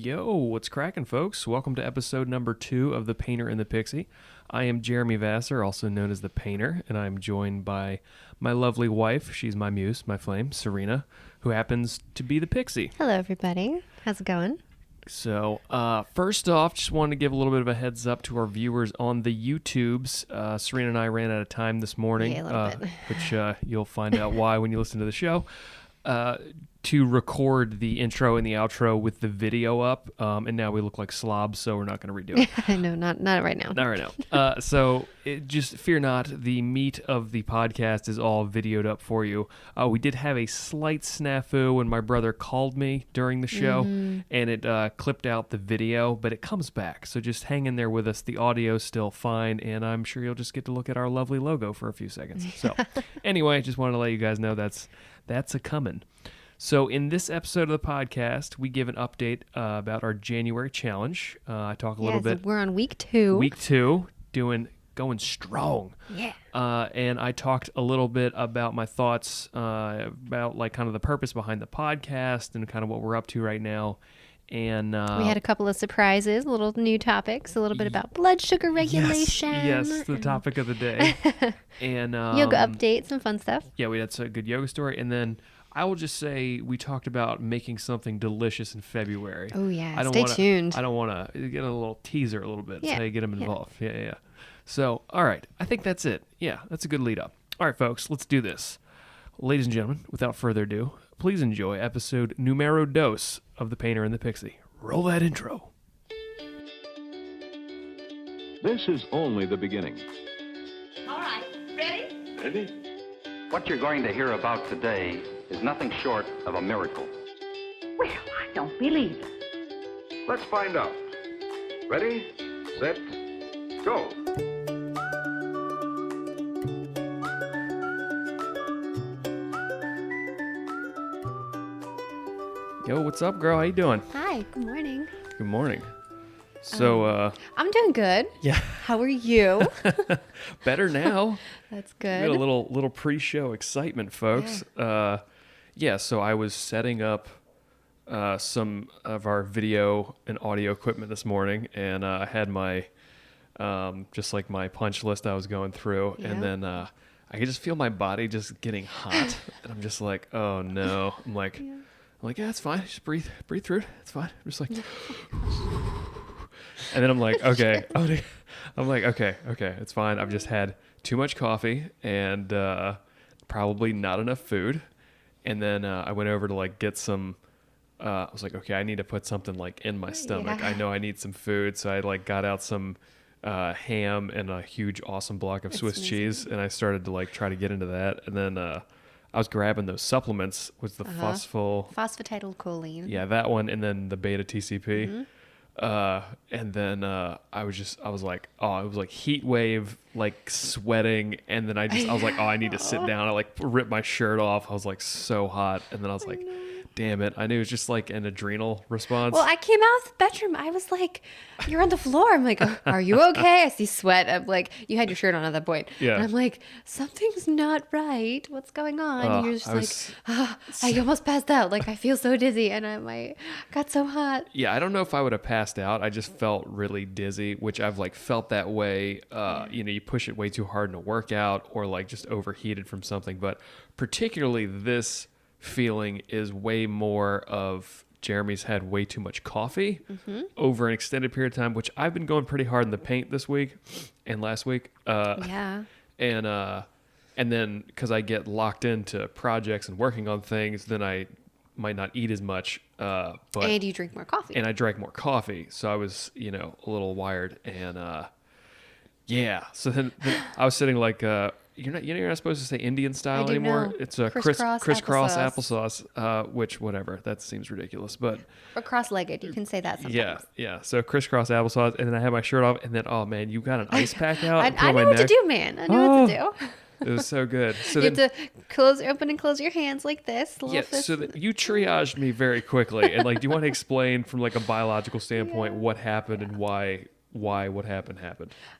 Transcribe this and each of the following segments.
Yo, what's cracking, folks? Welcome to episode number 2 of the Painter and the Pixie. I am Jeremy Vassar, also known as the Painter, and I'm joined by my lovely wife. She's my muse, my flame, Serina, who happens to be the Pixie. Hello, everybody. How's it going? So, first off, just wanted to give a little bit of a heads up to our viewers on the YouTubes. Serina and I ran out of time this morning, Yeah, a little bit. which you'll find out why when you listen to the show. To record the intro and the outro with the video up, and now we look like slobs, so we're not going to redo it. No, not right now. Not right now. So just fear not, the meat of the podcast is all videoed up for you. We did have a slight snafu when my brother called me during the show, and it clipped out the video, but it comes back. So just hang in there with us. The audio's still fine, and I'm sure you'll just get to look at our lovely logo for a few seconds. So anyway, just wanted to let you guys know that's a coming. So in this episode of the podcast, we give an update about our January challenge. I talk a little bit. We're on week 2. Week 2, going strong. Yeah. And I talked a little bit about my thoughts about like kind of the purpose behind the podcast and kind of what we're up to right now. And we had a couple of surprises, little new topics, a little bit about blood sugar regulation. Yes, the topic of the day. And yoga update, some fun stuff. Yeah, we had a good yoga story, and then I will just say we talked about making something delicious in February. Oh, yeah. Stay tuned. I don't want to get a little teaser a little bit. Yeah. That's how you get them involved. Yeah. So, all right. I think that's it. Yeah, that's a good lead up. All right, folks, let's do this. Ladies and gentlemen, without further ado, please enjoy episode numero dos of The Painter and the Pixie. Roll that intro. This is only the beginning. All right, ready? Ready? What you're going to hear about today is nothing short of a miracle. Well, I don't believe it. Let's find out. Ready, set, go. Yo, what's up, girl? How you doing? Hi, good morning. Good morning. So, I'm doing good. yeah, How are you? better now. That's We got a good. little pre-show excitement, folks. So I was setting up some of our video and audio equipment this morning, and I had my just like my punch list I was going through, and Yeah. then I could just feel my body just getting hot, and I'm just like, oh no. I'm like, yeah, it's fine. Just breathe through it. It's fine. I'm just like, and then I'm like, okay. Okay, it's fine. I've just had too much coffee and probably not enough food. And then I went over to like get some. I was like, okay, I need to put something like in my stomach. Yeah. I know I need some food, so I like got out some ham and a huge, awesome block of Swiss amazing. cheese, and I started to like try to get into that. And then I was grabbing those supplements with the Phosphatidylcholine. yeah, that one, and then the beta TCP. Mm-hmm. And then I was like, oh, it was like heat wave, like sweating. And then I was like, oh, I need to sit down. I like ripped my shirt off. I was like so hot. And then I was like, damn it. I knew it was just like an adrenal response. Well, I came out of the bedroom. I was like, you're on the floor. I'm like, are you okay? I see sweat. I'm like, you had your shirt on at that point. Yeah. And I'm like, something's not right. What's going on? And you're just I like, was- I almost passed out. Like, I feel so dizzy. And I got so hot. Yeah, I don't know if I would have passed out. I just felt really dizzy, which I've like felt that way. You push it way too hard in a workout or like just overheated from something. But particularly this feeling is way more of Jeremy's had way too much coffee over an extended period of time, which I've been going pretty hard in the paint this week and last week. Yeah. And then because I get locked into projects and working on things, then I might not eat as much. But And you drink more coffee. and I drank more coffee, so I was, a little wired, and yeah. So then I was sitting like, you're not supposed to say Indian style I do anymore. know. It's a Crisscross crisscross applesauce. applesauce, which whatever. That seems ridiculous, but or cross-legged. You can say that sometimes. yeah. So crisscross applesauce, and then I had my shirt off, and then oh man, you got an ice pack out. and put I on my know what to neck. do, man. I know what to do. It was so good. So You then, have to open and close your hands like this. a little yeah, fist. so that you triaged me very quickly, and like, do you want to explain from like a biological standpoint what happened and why what happened?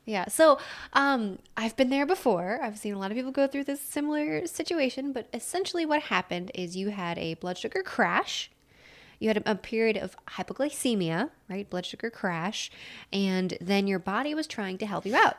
Yeah. So I've been there before. I've seen a lot of people go through this similar situation, but essentially what happened is you had a blood sugar crash. You had a period of hypoglycemia, right? Blood sugar crash. And then your body was trying to help you out.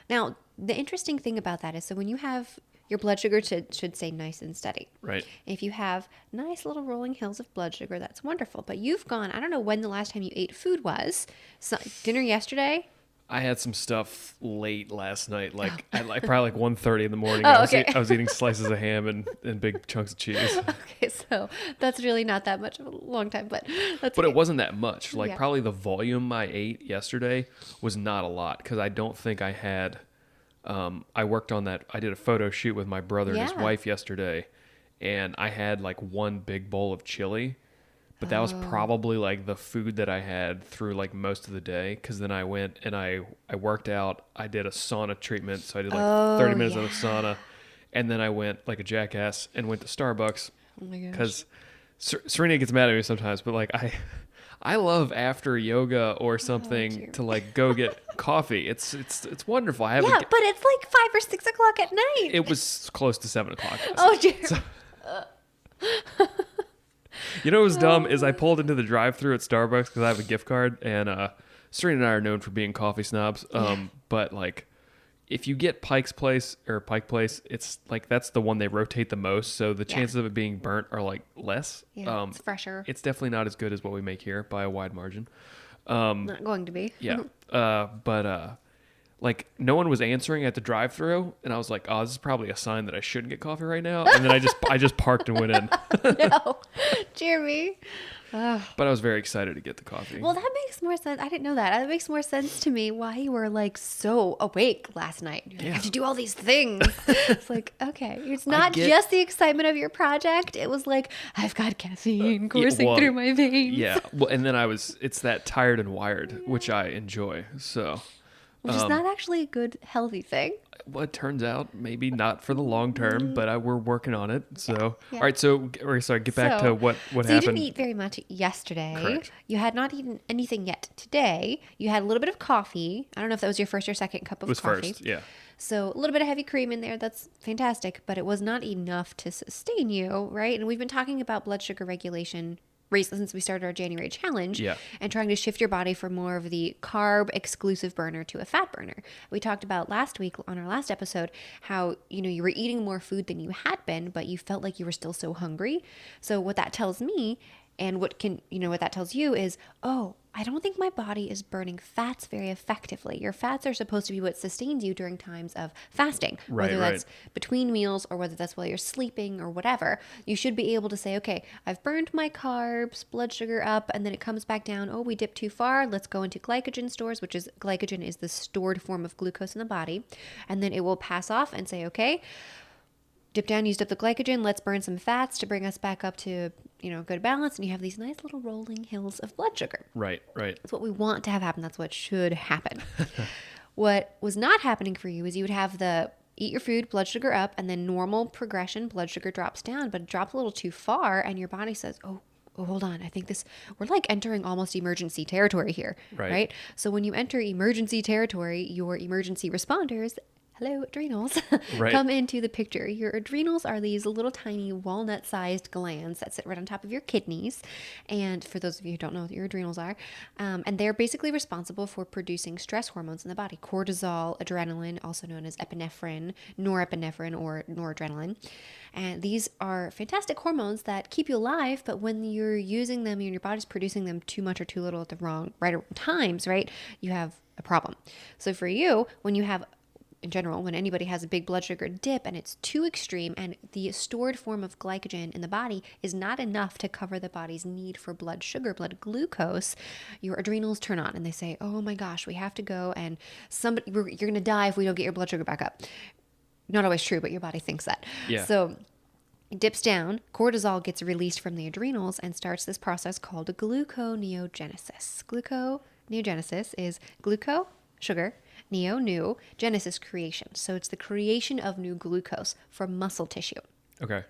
Now, the interesting thing about that is, so when you have your blood sugar should stay nice and steady. Right. If you have nice little rolling hills of blood sugar, that's wonderful. But you've gone, I don't know when the last time you ate food was. So, dinner yesterday? I had some stuff late last night, like at probably like 1:30 in the morning. Oh, I was, okay. I was eating slices of ham and big chunks of cheese. Okay, so that's really not that much of a long time, but that's But okay. it wasn't that much. Like Yeah. probably the volume I ate yesterday was not a lot because I don't think I had. I worked on that. I did a photo shoot with my brother and his Yeah. wife yesterday, and I had like one big bowl of chili. But that was probably like the food that I had through like most of the day. Cause then I went and I worked out. I did a sauna treatment. So I did like 30 minutes of the sauna. And then I went like a jackass and went to Starbucks. Oh my gosh. Cause Serina gets mad at me sometimes, but like I love after yoga or something to like go get coffee. It's wonderful. I haven't. Yeah, but it's like 5 or 6 o'clock at night. It was close to 7 o'clock. Oh, dear. You know what was dumb is I pulled into the drive-thru at Starbucks because I have a gift card, and Serena and I are known for being coffee snobs. But like, if you get Pike Place, it's like that's the one they rotate the most, so the chances of it being burnt are like less. Yeah, it's fresher. It's definitely not as good as what we make here by a wide margin. Not going to be. Yeah, but like no one was answering at the drive-thru, and I was like, "Oh, this is probably a sign that I shouldn't get coffee right now." And then I just parked and went in. No, Jeremy. But I was very excited to get the coffee. Well, that makes more sense. I didn't know that. That makes more sense to me why you were like so awake last night. You're like, I have to do all these things. It's like, okay. It's not just the excitement of your project. It was like, I've got caffeine coursing through my veins. Yeah. Well, and then it's that tired and wired, which I enjoy. So, Which is not actually a good, healthy thing. well, it turns out maybe not for the long term, but we're working on it. So, Yeah. all right. So, get back to what So you happened. didn't eat very much yesterday. Correct. You had not eaten anything yet today. You had a little bit of coffee. I don't know if that was your first or second cup of It was coffee. first, yeah. So a little bit of heavy cream in there. That's fantastic, but it was not enough to sustain you, right? And we've been talking about blood sugar regulation since we started our January challenge, Yeah. and trying to shift your body from more of the carb exclusive burner to a fat burner. We talked about last week on our last episode how you were eating more food than you had been, but you felt like you were still so hungry. So what that tells me, and what that tells you is, oh, I don't think my body is burning fats very effectively. Your fats are supposed to be what sustains you during times of fasting, whether that's between meals or whether that's while you're sleeping or whatever. You should be able to say, okay, I've burned my carbs, blood sugar up, and then it comes back down. Oh, we dipped too far. Let's go into glycogen stores, which is glycogen is the stored form of glucose in the body. And then it will pass off and say, okay, dip down, used up the glycogen. Let's burn some fats to bring us back up to, good balance. And you have these nice little rolling hills of blood sugar. Right. That's what we want to have happen. That's what should happen. What was not happening for you is you would have the eat your food, blood sugar up, and then normal progression, blood sugar drops down, but it drops a little too far. And your body says, oh, hold on. I think we're like entering almost emergency territory here. Right? So when you enter emergency territory, your emergency responders, hello, adrenals, come into the picture. Your adrenals are these little tiny walnut-sized glands that sit right on top of your kidneys. And for those of you who don't know what your adrenals are, and they're basically responsible for producing stress hormones in the body. Cortisol, adrenaline, also known as epinephrine, norepinephrine, or noradrenaline. And these are fantastic hormones that keep you alive, but when you're using them and your body's producing them too much or too little at the wrong times, right, you have a problem. So for you, when you have in general, when anybody has a big blood sugar dip and it's too extreme and the stored form of glycogen in the body is not enough to cover the body's need for blood sugar, blood glucose, your adrenals turn on and they say, oh my gosh, we have to go and you're going to die if we don't get your blood sugar back up. Not always true, but your body thinks that. Yeah. So it dips down, cortisol gets released from the adrenals and starts this process called gluconeogenesis. Gluconeogenesis is gluco, sugar, new, genesis, creation. So it's the creation of new glucose from muscle tissue. Okay.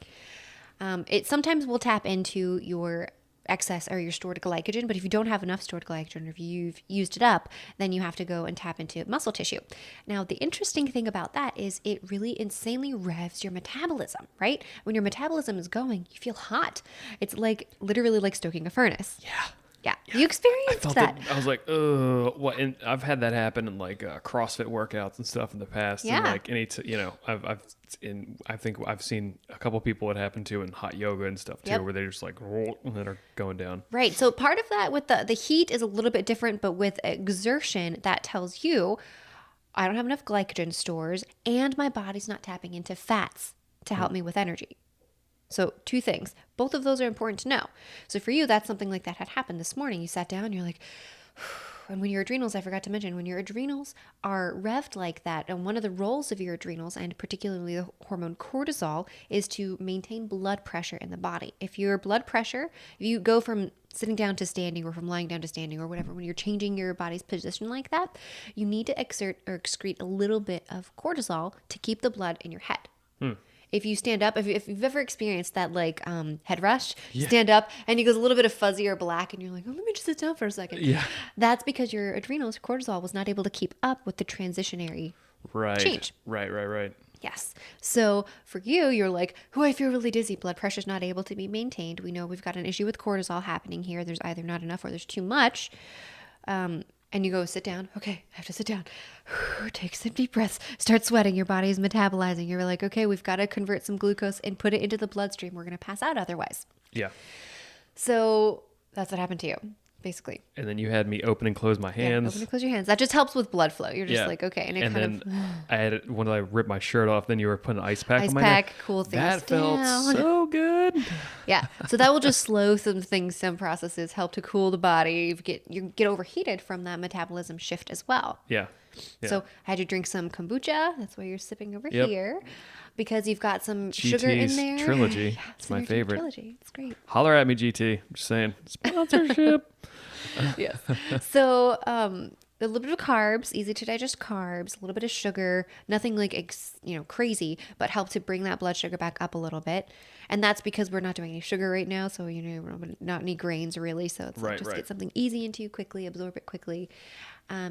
It sometimes will tap into your excess or your stored glycogen. But if you don't have enough stored glycogen, or if you've used it up, then you have to go and tap into muscle tissue. Now, the interesting thing about that is it really insanely revs your metabolism, right? When your metabolism is going, you feel hot. It's like literally like stoking a furnace. Yeah. You experienced that. I was like, ugh, what? And I've had that happen in like CrossFit workouts and stuff in the past. Yeah. And like I think I've seen a couple people it happened to in hot yoga and stuff too, where they're just like, and then are going down. Right. So part of that with the heat is a little bit different, but with exertion, that tells you I don't have enough glycogen stores and my body's not tapping into fats to help me with energy. So 2 things. Both of those are important to know. So for you, that's something like that had happened this morning. You sat down, you're like, and when your adrenals, I forgot to mention, when your adrenals are revved like that, and one of the roles of your adrenals, and particularly the hormone cortisol, is to maintain blood pressure in the body. If your blood pressure, if you go from sitting down to standing or from lying down to standing or whatever, when you're changing your body's position like that, you need to exert or excrete a little bit of cortisol to keep the blood in your head. If you stand up, if you've ever experienced that like head rush, you stand up and it goes a little bit of fuzzy or black and you're like, oh, let me just sit down for a second. Yeah. That's because your adrenals, cortisol, was not able to keep up with the transitionary change. Right. Yes. So for you, you're like, oh, I feel really dizzy. Blood pressure's not able to be maintained. We know we've got an issue with cortisol happening here. There's either not enough or there's too much. And you go sit down. Okay, I have to sit down. Take some deep breaths. Start sweating. Your body is metabolizing. You're like, okay, we've got to convert some glucose and put it into the bloodstream. We're going to pass out otherwise. Yeah. So that's what happened to you, basically. And then you had me open and close my hands. Yeah, open and close your hands. That just helps with blood flow. You're just like, okay. And then I had it when I ripped my shirt off. Then you were putting an ice pack on my neck. Cool things That down. felt so good. Yeah. So that will just slow some things, some processes, help to cool the body. You get overheated from that metabolism shift as well. Yeah. So I had you drink some kombucha. That's why you're sipping over Yep. here. Because you've got some GT's sugar in there. Trilogy. Yeah, It's my favorite. Trilogy. It's great. Holler at me, GT. I'm just saying. Sponsorship. Yes. So a little bit of carbs, easy to digest carbs, a little bit of sugar, nothing like crazy, but help to bring that blood sugar back up a little bit. And that's because we're not doing any sugar right now, so not any grains really. So it's like just get something easy into you quickly, absorb it quickly.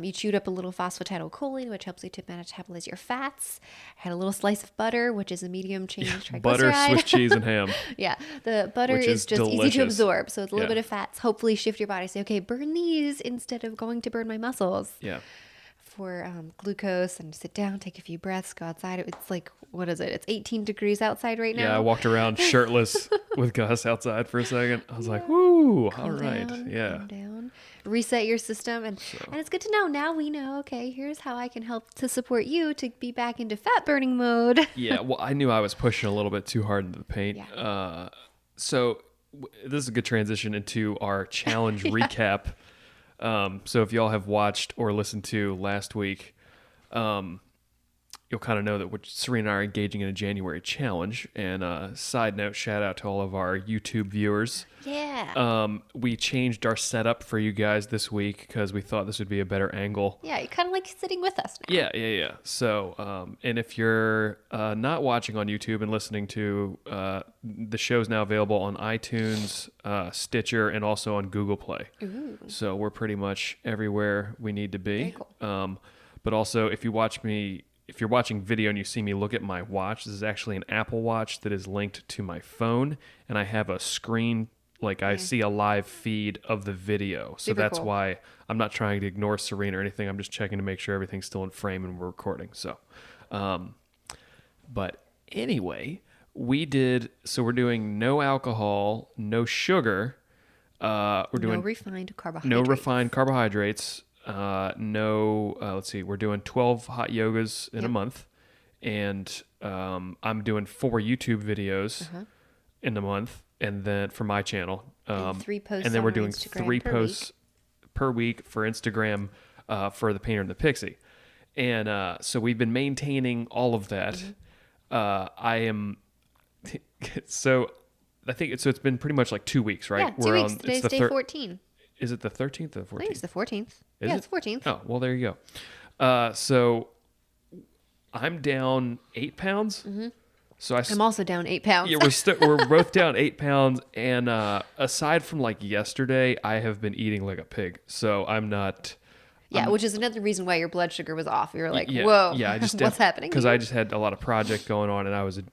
You chewed up a little phosphatidylcholine, which helps you to metabolize your fats. Had a little slice of butter, which is a medium chain triglyceride. Butter, Swiss cheese, and ham. Yeah, the butter Which is is just easy to delicious. absorb. So it's a little Yeah. bit of fats. Hopefully shift your body. Say, okay, burn these instead of going to burn my muscles. Yeah. For glucose, and sit down, take a few breaths, go outside. It's like, what is it? It's 18 degrees outside right now. Yeah, I walked around shirtless with Gus outside for a second. I was like, woo, Calm all right. down, Yeah. calm down. Reset your system. And it's good to know. Now we know, okay, here's how I can help to support you to be back into fat burning mode. Yeah, well, I knew I was pushing a little bit too hard into the paint. Yeah. So this is a good transition into our challenge recap. So if y'all have watched or listened to last week, you'll kind of know that Serina and I are engaging in a January challenge. And side note, shout out to all of our YouTube viewers. Yeah. We changed our setup for you guys this week because we thought this would be a better angle. Yeah, you're kind of like sitting with us now. Yeah. So, and if you're not watching on YouTube and listening to the show's now available on iTunes, Stitcher, and also on Google Play. Ooh. So we're pretty much everywhere we need to be. Very cool. But also, if you're watching video and you see me look at my watch, this is actually an Apple Watch that is linked to my phone, and I have a screen. Like I see a live feed of the video. So Super that's cool. why I'm not trying to ignore Serina or anything. I'm just checking to make sure everything's still in frame and we're recording. So, but anyway, we're doing no alcohol, no sugar. We're doing no refined carbohydrates. no refined carbohydrates. Let's see, we're doing 12 hot yogas in a month. And I'm doing 4 YouTube videos in a month. And then for my channel, And 3 posts and then on we're our doing Instagram 3 per posts per week for Instagram for the Painter and the Pixie, and so we've been maintaining all of that. I am so I think it's been pretty much like 2 weeks, right? Yeah, 2 weeks. Today's day 14. Is it the 13th or the 14th? I think it's the 14th. Is It's 14th. Oh, well, there you go. So I'm down 8 pounds. So I'm also down 8 pounds. yeah, we're both down 8 pounds, and aside from like yesterday, I have been eating like a pig. So I'm not. Yeah, which is another reason why your blood sugar was off. You were like, Yeah, whoa, yeah, I just what's happening? Because I just had a lot of project going on, and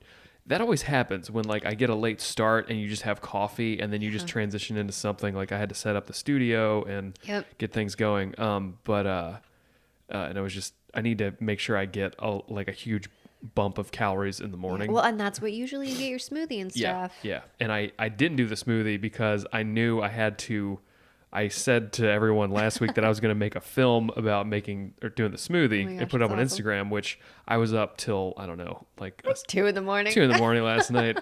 that always happens when like I get a late start and you just have coffee, and then you just transition into something. Like I had to set up the studio and get things going. And it was just I need to make sure I get a huge bump of calories in the morning. Well, and that's what usually you get your smoothie and stuff. Yeah. And I didn't do the smoothie because I knew I had to. I said to everyone last week that I was going to make a film about making or doing the smoothie and put it up on Instagram, which I was up till, I don't know, like 2 in the morning. 2 in the morning last night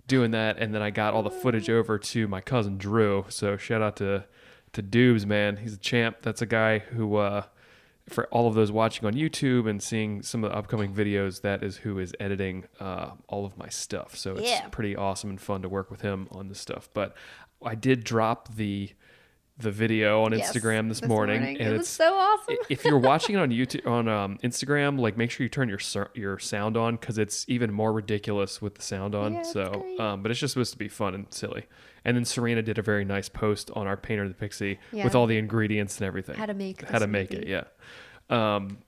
doing that. And then I got all the footage over to my cousin Drew. So shout out to Doobs, man. He's a champ. That's a guy who, for all of those watching on YouTube and seeing some of the upcoming videos, that is who is editing all of my stuff. So it's pretty awesome and fun to work with him on this stuff. But I did drop the video on Instagram this morning, and it was so awesome. If you're watching it on YouTube on Instagram, like make sure you turn your sound on because it's even more ridiculous with the sound on. But it's just supposed to be fun and silly. And then Serina did a very nice post on our Painter and The Pixie with all the ingredients and everything. How to make it, yeah.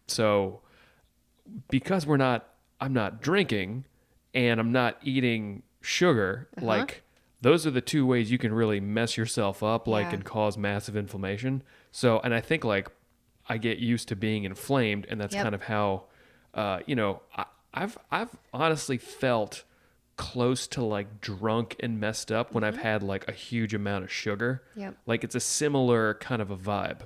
So because I'm not drinking and I'm not eating sugar, like those are the 2 ways you can really mess yourself up, and cause massive inflammation. So, and I think like I get used to being inflamed, and that's kind of how, I've honestly felt close to like drunk and messed up when I've had like a huge amount of sugar. Like it's a similar kind of a vibe.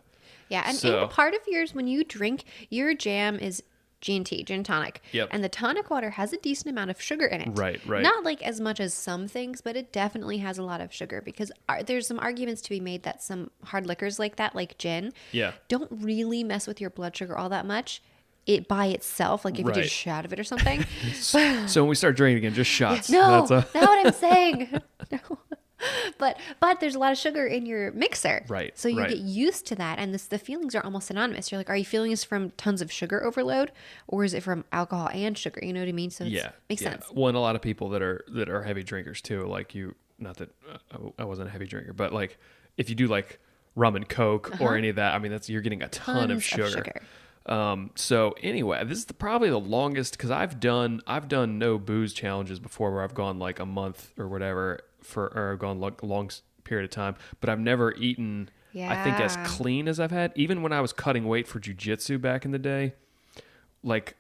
Yeah, and part of yours, when you drink, your jam is G&T, gin tonic. And the tonic water has a decent amount of sugar in it. Right. Not like as much as some things, but it definitely has a lot of sugar because there's some arguments to be made that some hard liquors like that, like gin, don't really mess with your blood sugar all that much. It by itself, like if you did a shot of it or something. So when we start drinking again, just shots. No, that's not what I'm saying. No. But there's a lot of sugar in your mixer. Right. So you get used to that, and the feelings are almost synonymous. You're like, are you feeling this from tons of sugar overload, or is it from alcohol and sugar? You know what I mean? So it makes sense. Well, and a lot of people that are heavy drinkers too, like you. Not that I wasn't a heavy drinker, but like if you do like rum and Coke or any of that, I mean you're getting a ton of sugar. So anyway, this is probably the longest because I've done no booze challenges before where I've gone like a month or whatever or gone like a long period of time, but I've never eaten I think as clean as I've had. Even when I was cutting weight for jiu-jitsu back in the day, like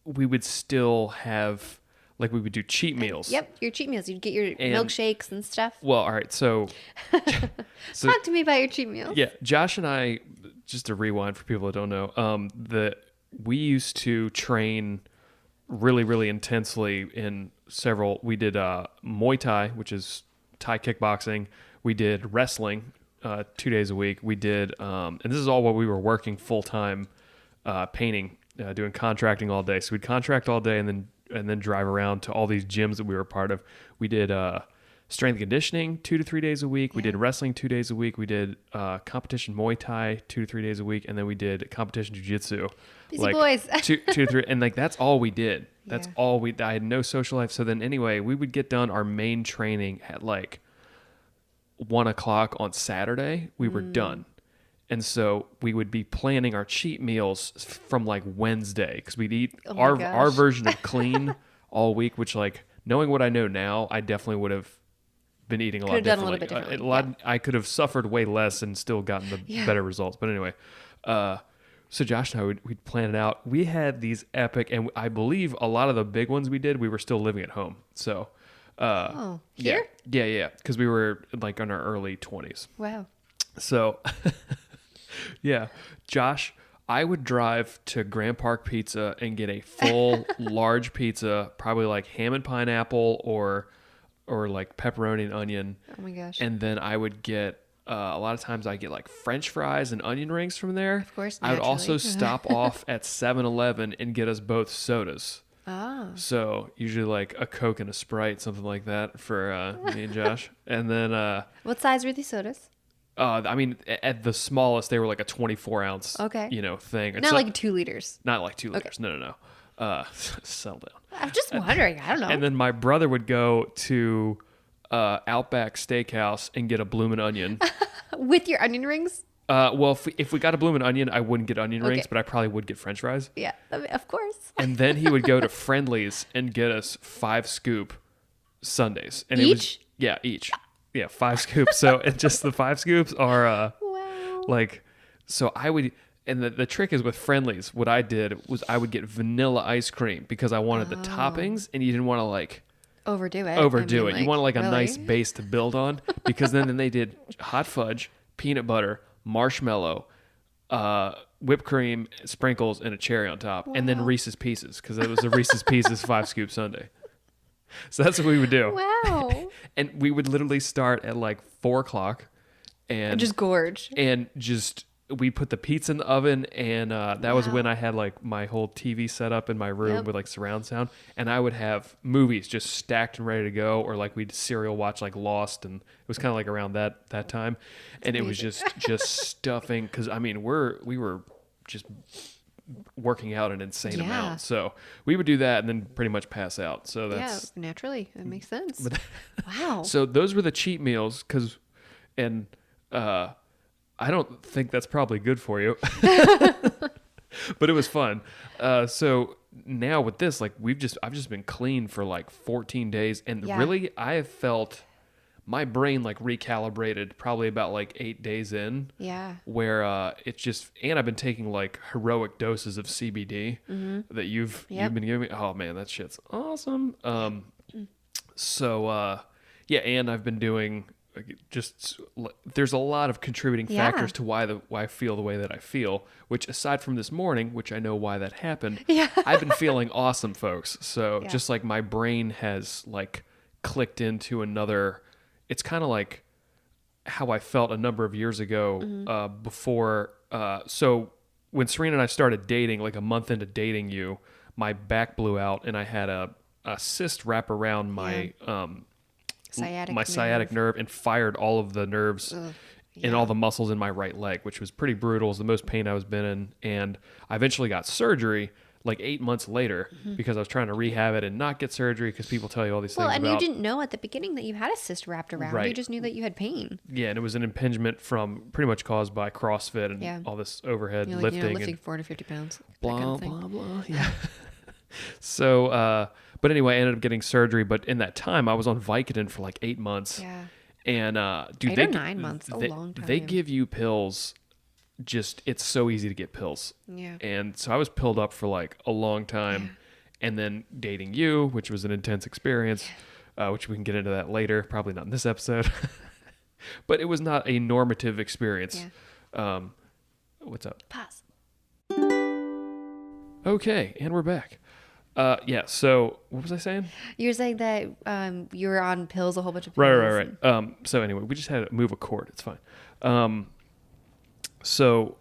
we would still have like we would do cheat meals. Yep, your cheat meals. You'd get your milkshakes and stuff. Well, all right, so talk to me about your cheat meals. Yeah, Josh and I, just to rewind for people that don't know, we used to train really, really intensely in several. We did Muay Thai, which is Thai kickboxing. We did wrestling 2 days a week. We did, and this is all what we were working full time, painting, doing contracting all day. So we'd contract all day and then drive around to all these gyms that we were a part of. We did strength and conditioning 2 to 3 days a week. We did wrestling 2 days a week. We did competition Muay Thai 2 to 3 days a week, and then we did competition jiu-jitsu. Busy boys. 2 to 3, and like that's all we did. That's all we. I had no social life. So then anyway, we would get done our main training at like 1 o'clock on Saturday. We were done. And so we would be planning our cheat meals from like Wednesday because we'd eat our version of clean all week, which like knowing what I know now, I definitely would have been eating a lot differently. Done a little bit differently. I could have suffered way less and still gotten the better results. But anyway, so Josh and I, we'd plan it out. We had these epic, and I believe a lot of the big ones we did, we were still living at home. So here? Yeah. Because we were like in our early 20s. Wow. So... Yeah, Josh, I would drive to Grand Park Pizza and get a full large pizza, probably like ham and pineapple or like pepperoni and onion. Oh my gosh. And then I would get a lot of times I get like French fries and onion rings from there. Of course, I would also naturally. stop off at 7-Eleven and get us both sodas. Oh. So usually like a Coke and a Sprite, something like that for me and Josh. And then what size were these sodas? I mean, at the smallest, they were like a 24 ounce, Okay. thing. Not like 2 liters. Not like 2 liters. No. Settle down. I'm just wondering. I don't know. And then my brother would go to Outback Steakhouse and get a bloomin' onion. With your onion rings? Well, if we got a bloomin' onion, I wouldn't get onion rings, Okay. but I probably would get French fries. Yeah, I mean, of course. And then he would go to Friendly's and get us 5 scoop sundaes. And Each? Each. Yeah, 5 scoops. So and just the 5 scoops are Wow. like, so I would, and the trick is with Friendly's, what I did was I would get vanilla ice cream because I wanted the toppings, and you didn't want to like Overdo it. you want like a really? nice base to build on, because then they did hot fudge, peanut butter, marshmallow, whipped cream, sprinkles, and a cherry on top, and then Reese's Pieces, because it was a Reese's Pieces 5 scoop sundae. So that's what we would do. Wow. And we would literally start at like 4:00 and Just gorge. we put the pizza in the oven, and that was when I had like my whole TV set up in my room with like surround sound, and I would have movies just stacked and ready to go, or like we'd serial watch like Lost, and it was kind of like around that time, and it was just stuffing, because I mean we were just working out an insane amount, so we would do that and then pretty much pass out. So that's naturally. That makes sense. Wow. so those were the cheat meals, I don't think that's probably good for you, but it was fun. So now with this, like I've just been clean for like 14 days, and really I have felt my brain like recalibrated probably about like 8 days in. Yeah. Where it's just, and I've been taking like heroic doses of CBD that you've been giving me. Oh man, that shit's awesome. So yeah, and I've been doing. There's a lot of contributing factors to why I feel the way that I feel, which aside from this morning, which I know why that happened, I've been feeling awesome, folks. So just like my brain has like clicked into another, it's kind of like how I felt a number of years ago before. So when Serina and I started dating, like a month into dating you, my back blew out and I had a cyst wrap around my sciatic nerve and fired all of the nerves and all the muscles in my right leg, which was pretty brutal. It was the most pain I was been in. And I eventually got surgery like 8 months later because I was trying to rehab it and not get surgery, because people tell you all these things and about... you didn't know at the beginning that you had a cyst wrapped around. Right. You just knew that you had pain. Yeah, and it was an impingement from pretty much caused by CrossFit and all this overhead lifting. Lifting and 450 pounds. blah, blah, blah. Yeah. So, but anyway, I ended up getting surgery. But in that time, I was on Vicodin for like 8 months. Yeah. And dude, 8 or 9 months, a long time. They give you pills. Just, it's so easy to get pills. Yeah. And so I was pilled up for like a long time, and then dating you, which was an intense experience, which we can get into that later. Probably not in this episode, but it was not a normative experience. Yeah. What's up? Pause. Okay, and we're back. Yeah. So what was I saying? You were saying that you were on pills, a whole bunch of pills. Right. So anyway, we just had to move a cord. It's fine. So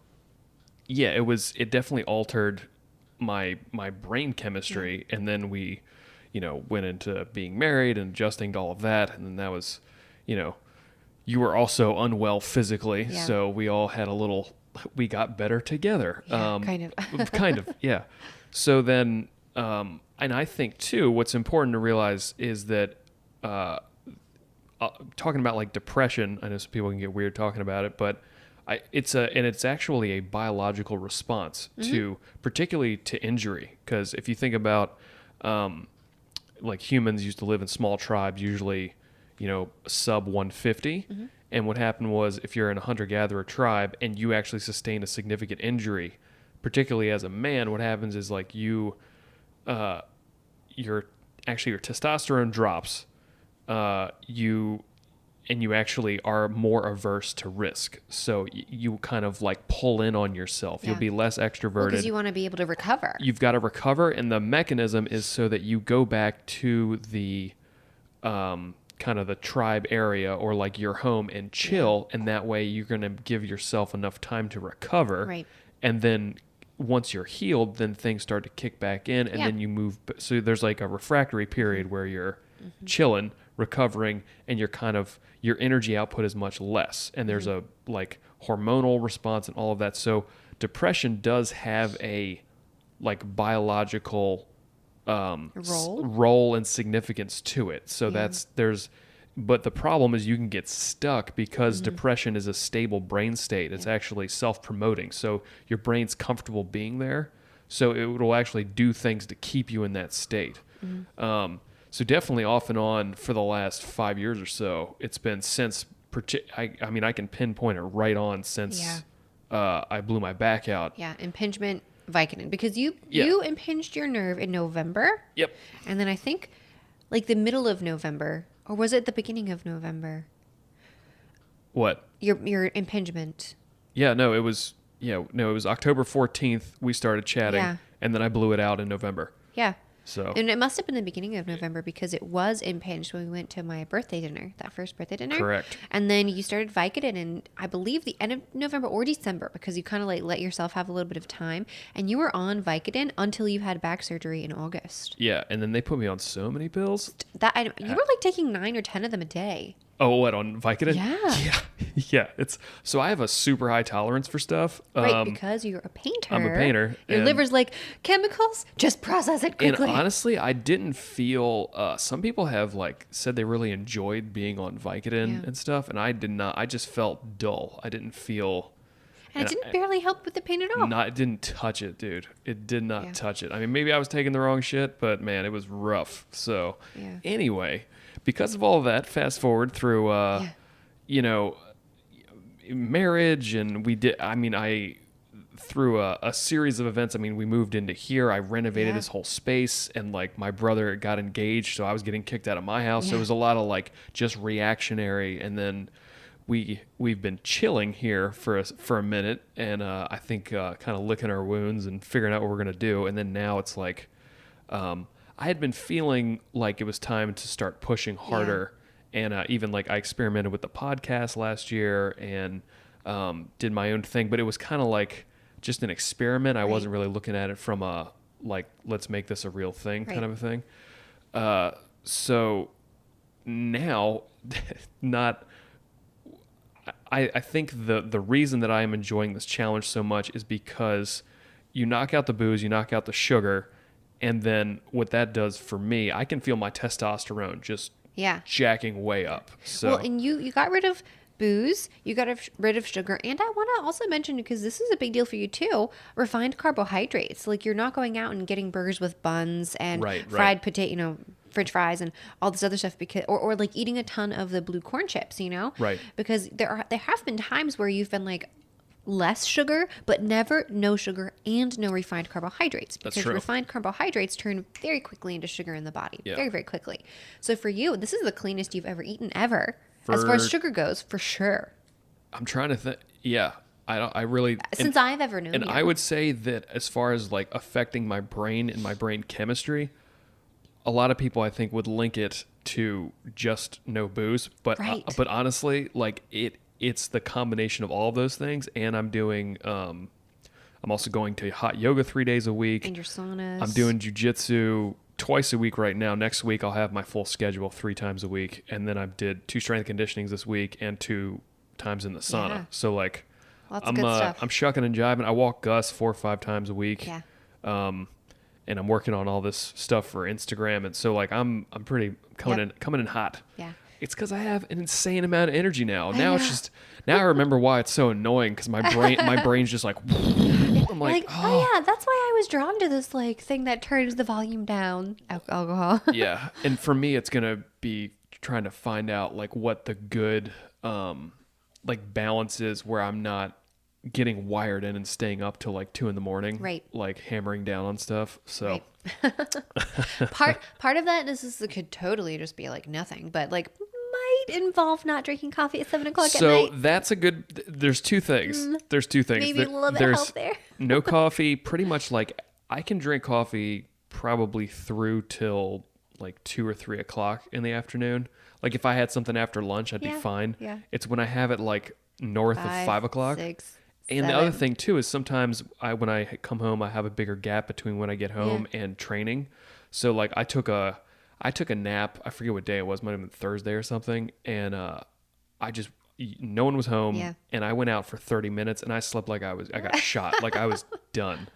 yeah, it definitely altered my brain chemistry. And then we, went into being married and adjusting to all of that. And then that was, you were also unwell physically. Yeah. So we all had we got better together. Yeah, kind of. Kind of. Yeah. So then, and I think too, what's important to realize is that, talking about like depression, I know some people can get weird talking about it, but it's actually a biological response to, particularly to injury. Because if you think about, like humans used to live in small tribes, usually, sub 150. And what happened was, if you're in a hunter-gatherer tribe and you actually sustain a significant injury, particularly as a man, what happens is like your testosterone drops, you actually are more averse to risk. So you kind of like pull in on yourself. Yeah. You'll be less extroverted. Because you want to be able to recover. You've got to recover, and the mechanism is so that you go back to the kind of the tribe area or like your home and chill, and that way you're going to give yourself enough time to recover. Right. And then once you're healed, then things start to kick back in, and then you move. So there's like a refractory period where you're chilling, recovering, and you're kind of, your energy output is much less, and there's a like hormonal response and all of that. So depression does have a like biological Role? role and significance to it. So but the problem is you can get stuck because depression is a stable brain state. It's actually self-promoting. So your brain's comfortable being there. So it will actually do things to keep you in that state. So definitely off and on for the last 5 years or so, it's been since, I mean, I can pinpoint it right on since I blew my back out. Yeah, impingement, Vicodin. Because you Yeah. impinged your nerve in November. Yep. And then I think like the middle of November, or was it the beginning of November? What? Your impingement. Yeah, no, it was October 14th we started chatting, Yeah. and then I blew it out in November. Yeah. So And it must have been the beginning of November because it was impinged when we went to my birthday dinner, that first birthday dinner. Correct. And then you started Vicodin in, I believe, the end of November or December because you kind of like let yourself have a little bit of time. And you were on Vicodin until you had back surgery in August. yeah, and then they put me on so many pills. You were like taking 9 or 10 of them a day. Oh, what, on Vicodin? Yeah. Yeah. So I have a super high tolerance for stuff. Right, because you're a painter. I'm a painter, Your and- liver's like, chemicals, just process it And quickly. honestly, I didn't feel. Some people have like said they really enjoyed being on Vicodin and stuff, and I did not. I just felt dull. I didn't feel. and it didn't barely help with the pain at all. It didn't touch it, dude. It did not touch it. I mean, maybe I was taking the wrong shit, but man, it was rough. So anyway, because of all of that, fast forward through, marriage, and through a series of events. I mean, we moved into here. I renovated this whole space, and like my brother got engaged, so I was getting kicked out of my house. So it was a lot of like just reactionary, and then we've been chilling here for a minute, and I think kind of licking our wounds and figuring out what we're gonna do. And then now it's like I had been feeling like it was time to start pushing harder, and even like I experimented with the podcast last year and did my own thing, but it was kind of like just an experiment. I wasn't really looking at it from a like let's make this a real thing kind of a thing. So now, I think the reason that I am enjoying this challenge so much is because you knock out the booze, you knock out the sugar, and then what that does for me, I can feel my testosterone just jacking way up. So Well, and you got rid of booze, you got rid of sugar, and I want to also mention, because this is a big deal for you too, refined carbohydrates. Like you're not going out and getting burgers with buns and fried potato, French fries and all this other stuff, because or like eating a ton of the blue corn chips, Right. Because there have been times where you've been like less sugar, but never no sugar and no refined carbohydrates. Because true. refined carbohydrates turn very quickly into sugar in the body. Yeah. Very, very quickly. So for you, this is the cleanest you've ever eaten ever. As far as sugar goes, for sure. I'm trying to think. Yeah, I really Since I've ever known you. And I would say that as far as like affecting my brain and my brain chemistry, a lot of people I think would link it to just no booze, but but honestly, like it's the combination of all of those things. And I'm doing I'm also going to hot yoga 3 days a week. And your saunas. I'm doing jujitsu twice a week right now. Next week I'll have my full schedule 3 times a week, and then I did 2 strength conditionings this week and 2 times in the sauna. Yeah. So like Lots of good stuff. I'm shucking and jiving. I walk Gus 4 or 5 times a week. Yeah. And I'm working on all this stuff for Instagram, and so like I'm pretty coming in hot. Yeah. It's because I have an insane amount of energy now. Now it's just I remember why it's so annoying, because my brain's just like I'm like oh yeah, that's why I was drawn to this like thing that turns the volume down. Alcohol. yeah. And for me, it's gonna be trying to find out like what the good like balance is, where I'm not getting wired in and staying up till like 2 a.m. Right. Like hammering down on stuff. So Part of that is this could totally just be like nothing, but like might involve not drinking coffee at 7 o'clock at so night. that's a good. There's 2 things. There's 2 things. Maybe a little bit of There's help there. no coffee. Pretty much like I can drink coffee probably through till like 2 or 3 o'clock in the afternoon. Like if I had something after lunch, I'd be fine. Yeah. It's when I have it like north of 5 o'clock. 6, And 7. the other thing too is sometimes when I come home, I have a bigger gap between when I get home and training. So like I took a nap. I forget what day it was. Might have been Thursday or something. And no one was home. Yeah. And I went out for 30 minutes and I slept like I got shot. Like I was done.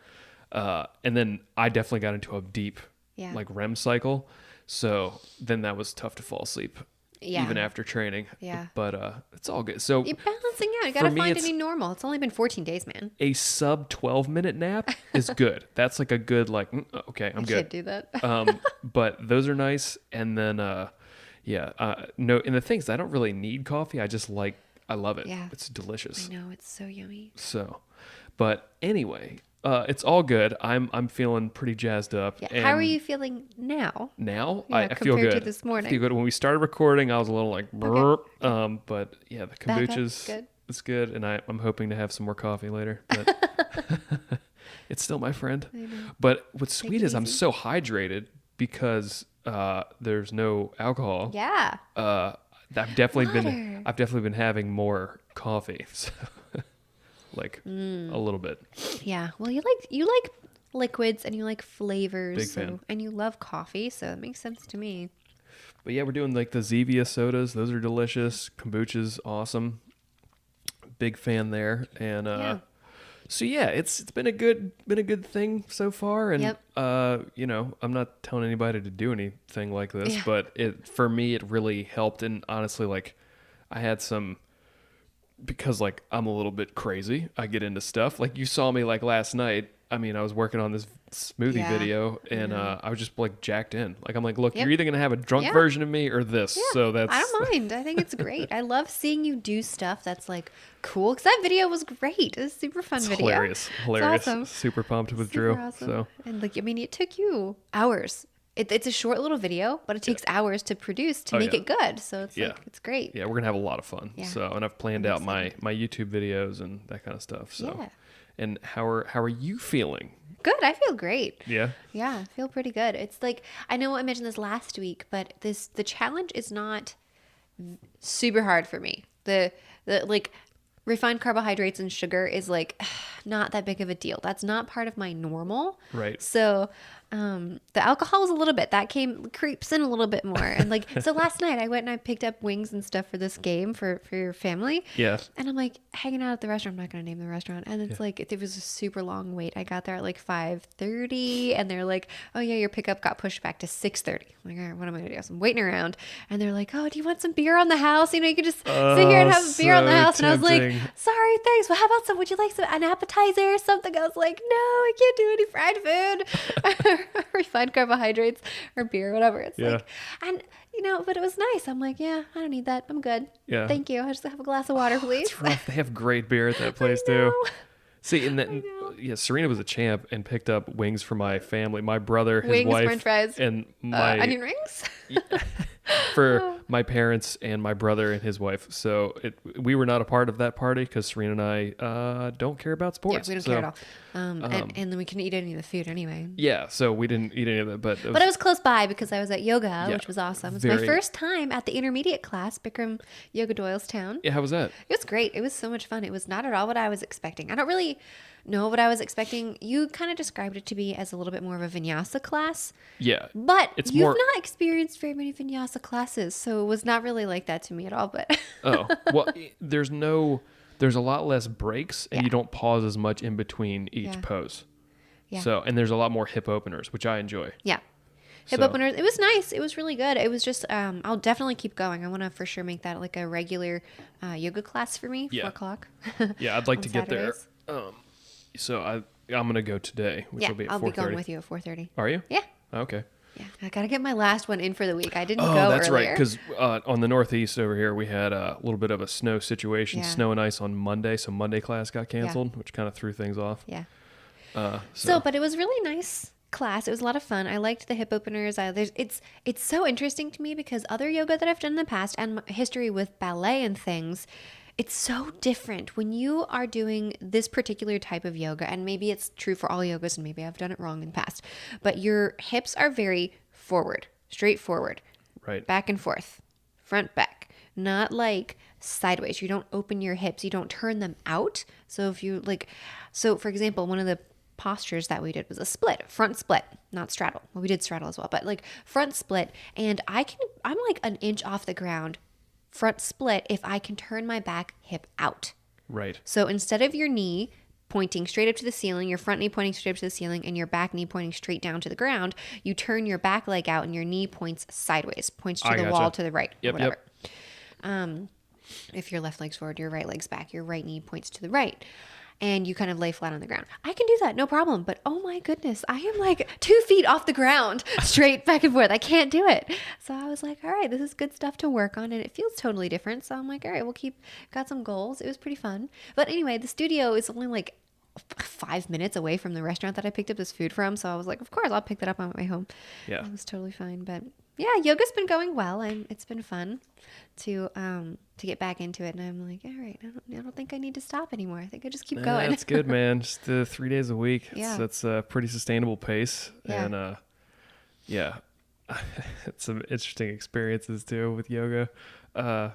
And then I definitely got into a deep Yeah. like REM cycle. So then that was tough to fall asleep. Yeah. Even after training. Yeah. But it's all good. So You're balancing out. You for gotta me, find it's- any normal. It's only been 14 days, man. a sub 12-minute nap is good. That's like a good like okay, I'm I good. should do that. But those are nice. And then no, and the things I don't really need coffee. I love it. Yeah. It's delicious. I know, it's so yummy. So, but anyway, it's all good. I'm feeling pretty jazzed up. Yeah. And How are you feeling now? now? Yeah, I feel compared to good. this morning. I feel good. When we started recording, I was a little like burp. But yeah, the Back up, kombucha's good. it's good, and I'm hoping to have some more coffee later. But it's still my friend. I know. But what's sweet it is I'm easy. so hydrated because there's no alcohol. Yeah. I've definitely Water. been having more coffee, so like a little bit. Yeah. Well, you like liquids and you like flavors. Big fan. And you love coffee, so it makes sense to me. But yeah, we're doing like the Zevia sodas. Those are delicious. Kombucha's awesome. Big fan there. And Yeah. so yeah, it's been a good thing so far. And Yep. I'm not telling anybody to do anything like this, Yeah. but for me it really helped. And honestly, like I had some, because like I'm a little bit crazy. I get into stuff. Like you saw me like last night. I mean, I was working on this smoothie Yeah. video and I was just like jacked in. Like I'm like, look, Yep. you're either going to have a drunk Yeah. version of me or this. So that's I don't mind. I think it's great. I love seeing you do stuff that's like cool because that video was great. It was a super fun it's video. hilarious. It's awesome. Super pumped with Super Drew. awesome. So And like, I mean, it took you hours. It's a short little video, but it takes hours to produce to Oh, make yeah. it good. So it's Yeah. like, it's great. yeah, we're going to have a lot of fun. Yeah. So, and I've planned I'm out my YouTube videos and that kind of stuff. So, Yeah. and how are you feeling? Good. I feel great. Yeah. Yeah, I feel pretty good. It's like, I know I mentioned this last week, but the challenge is not super hard for me. The like refined carbohydrates and sugar is like not that big of a deal. That's not part of my normal. Right. So the alcohol was a little bit that creeps in a little bit more. And like, so last night I went and I picked up wings and stuff for this game for your family. Yeah. And I'm like hanging out at the restaurant. I'm not going to name the restaurant. And it's like, it was a super long wait. I got there at like 5:30 and they're like, oh yeah, your pickup got pushed back to 6:30. I'm like, all right, what am I going to do? So I'm waiting around and they're like, oh, do you want some beer on the house? You know, you could just sit here and have a beer on the so house. And I was like, tempting. sorry, thanks. Well, how about would you like an appetizer or something? I was like, no, I can't do any fried food. Refined carbohydrates or beer, whatever. It's Yeah. like, and but it was nice. I'm like, yeah, I don't need that. I'm good. Yeah. Thank you. I just have a glass of water, please. It's rough. They have great beer at that place too. know. See, and then yeah, Serina was a champ and picked up wings for my family, my brother, his Wings, wife, french fries, and my onion rings. for my parents and my brother and his wife. So we were not a part of that party because Serena and I don't care about Yeah, sports. we don't care at all. And then we couldn't eat any of the food anyway. Yeah, so we didn't eat any of it, but But I was close by because I was at yoga, which was awesome. It was my very- first time at the intermediate class, Bikram Yoga Doylestown. yeah, how was that? It was great. It was so much fun. It was not at all what I was expecting. I don't really know what I was expecting. You kind of described it to me as a little bit more of a vinyasa class, Yeah, but It's you've more- not experienced very many vinyasa classes, so it was not really like that to me at all. But oh well, there's a lot less breaks, and Yeah. you don't pause as much in between each Yeah. pose. Yeah. So, and there's a lot more hip openers, which I enjoy. yeah. Hip So- openers. It was nice. It was really good. It was just, I'll definitely keep going. I want to for sure make that like a regular yoga class for me, Yeah. 4:00. Yeah, I'd like on to get Saturdays. there. So I'm gonna go today, which Yeah, will be at I'll 4:30. be going with you at 4:30. Are you? Yeah. Okay. Yeah. I got to get my last one in for the week. I didn't Oh, go that's right. earlier. Because on the Northeast over here, we had a little bit of a snow situation, Yeah. snow and ice on Monday. So Monday class got canceled, which kind of threw things off. Yeah. So But it was really nice class. It was a lot of fun. I liked the hip openers. It's so interesting to me because other yoga that I've done in the past and my history with ballet and things, it's so different when you are doing this particular type of yoga. And maybe it's true for all yogas and maybe I've done it wrong in the past, but your hips are very forward, straight forward, right. back and forth, front, back, not like sideways. You don't open your hips. You don't turn them out. So if you for example, one of the postures that we did was a split, front split, not straddle. Well, we did straddle as well, but like front split. And I'm like an inch off the ground, front split, if I can turn my back hip out. Right. So instead of your knee pointing straight up to the ceiling, your front knee pointing straight up to the ceiling, and your back knee pointing straight down to the ground. You turn your back leg out and your knee points sideways, points to the wall to the right, or whatever. If your left leg's forward, your right leg's back, your right knee points to the right. And you kind of lay flat on the ground. I can do that, no problem. But oh my goodness, I am like 2 feet off the ground, straight back and forth. I can't do it. So I was like, all right, this is good stuff to work on. And it feels totally different. So I'm like, all right, got some goals. It was pretty fun. But anyway, the studio is only like 5 minutes away from the restaurant that I picked up this food from. So I was like, of course, I'll pick that up on my way home. Yeah. It was totally fine. But yeah, yoga's been going well. It's been fun to get back into it. And I'm like, all right, I don't think I need to stop anymore. I think I just keep going. That's good, man. Just 3 days a week. Yeah. That's a pretty sustainable pace. Yeah. And yeah, it's some interesting experiences too with yoga. I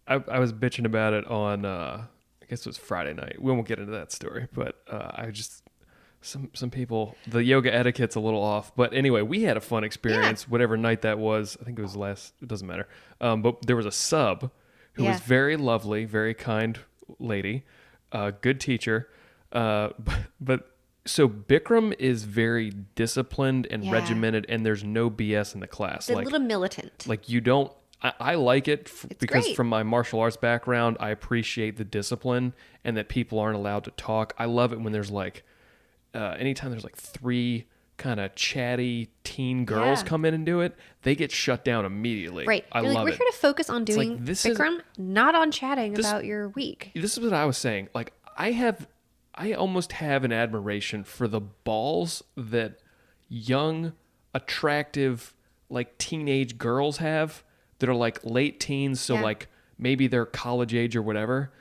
was bitching about it on, I guess it was Friday night. We won't get into that story, but I just, some people, the yoga etiquette's a little off. But anyway, we had a fun experience, whatever night that was. I think it was it doesn't matter. But there was a sub who was very lovely, very kind lady, good teacher. But so Bikram is very disciplined and regimented, and there's no BS in the class. They're a little militant. Like you don't, I like it because great. from my martial arts background, I appreciate the discipline and that people aren't allowed to talk. I love it when there's like, anytime there's like 3 kind of chatty teen girls come in and do it, they get shut down immediately. Right. I You're love we're it. here to focus on doing like, this is- Bikram, not on chatting about your week. This is what I was saying. Like I almost have an admiration for the balls that young, attractive, like teenage girls have that are like late teens. So like maybe they're college age or whatever.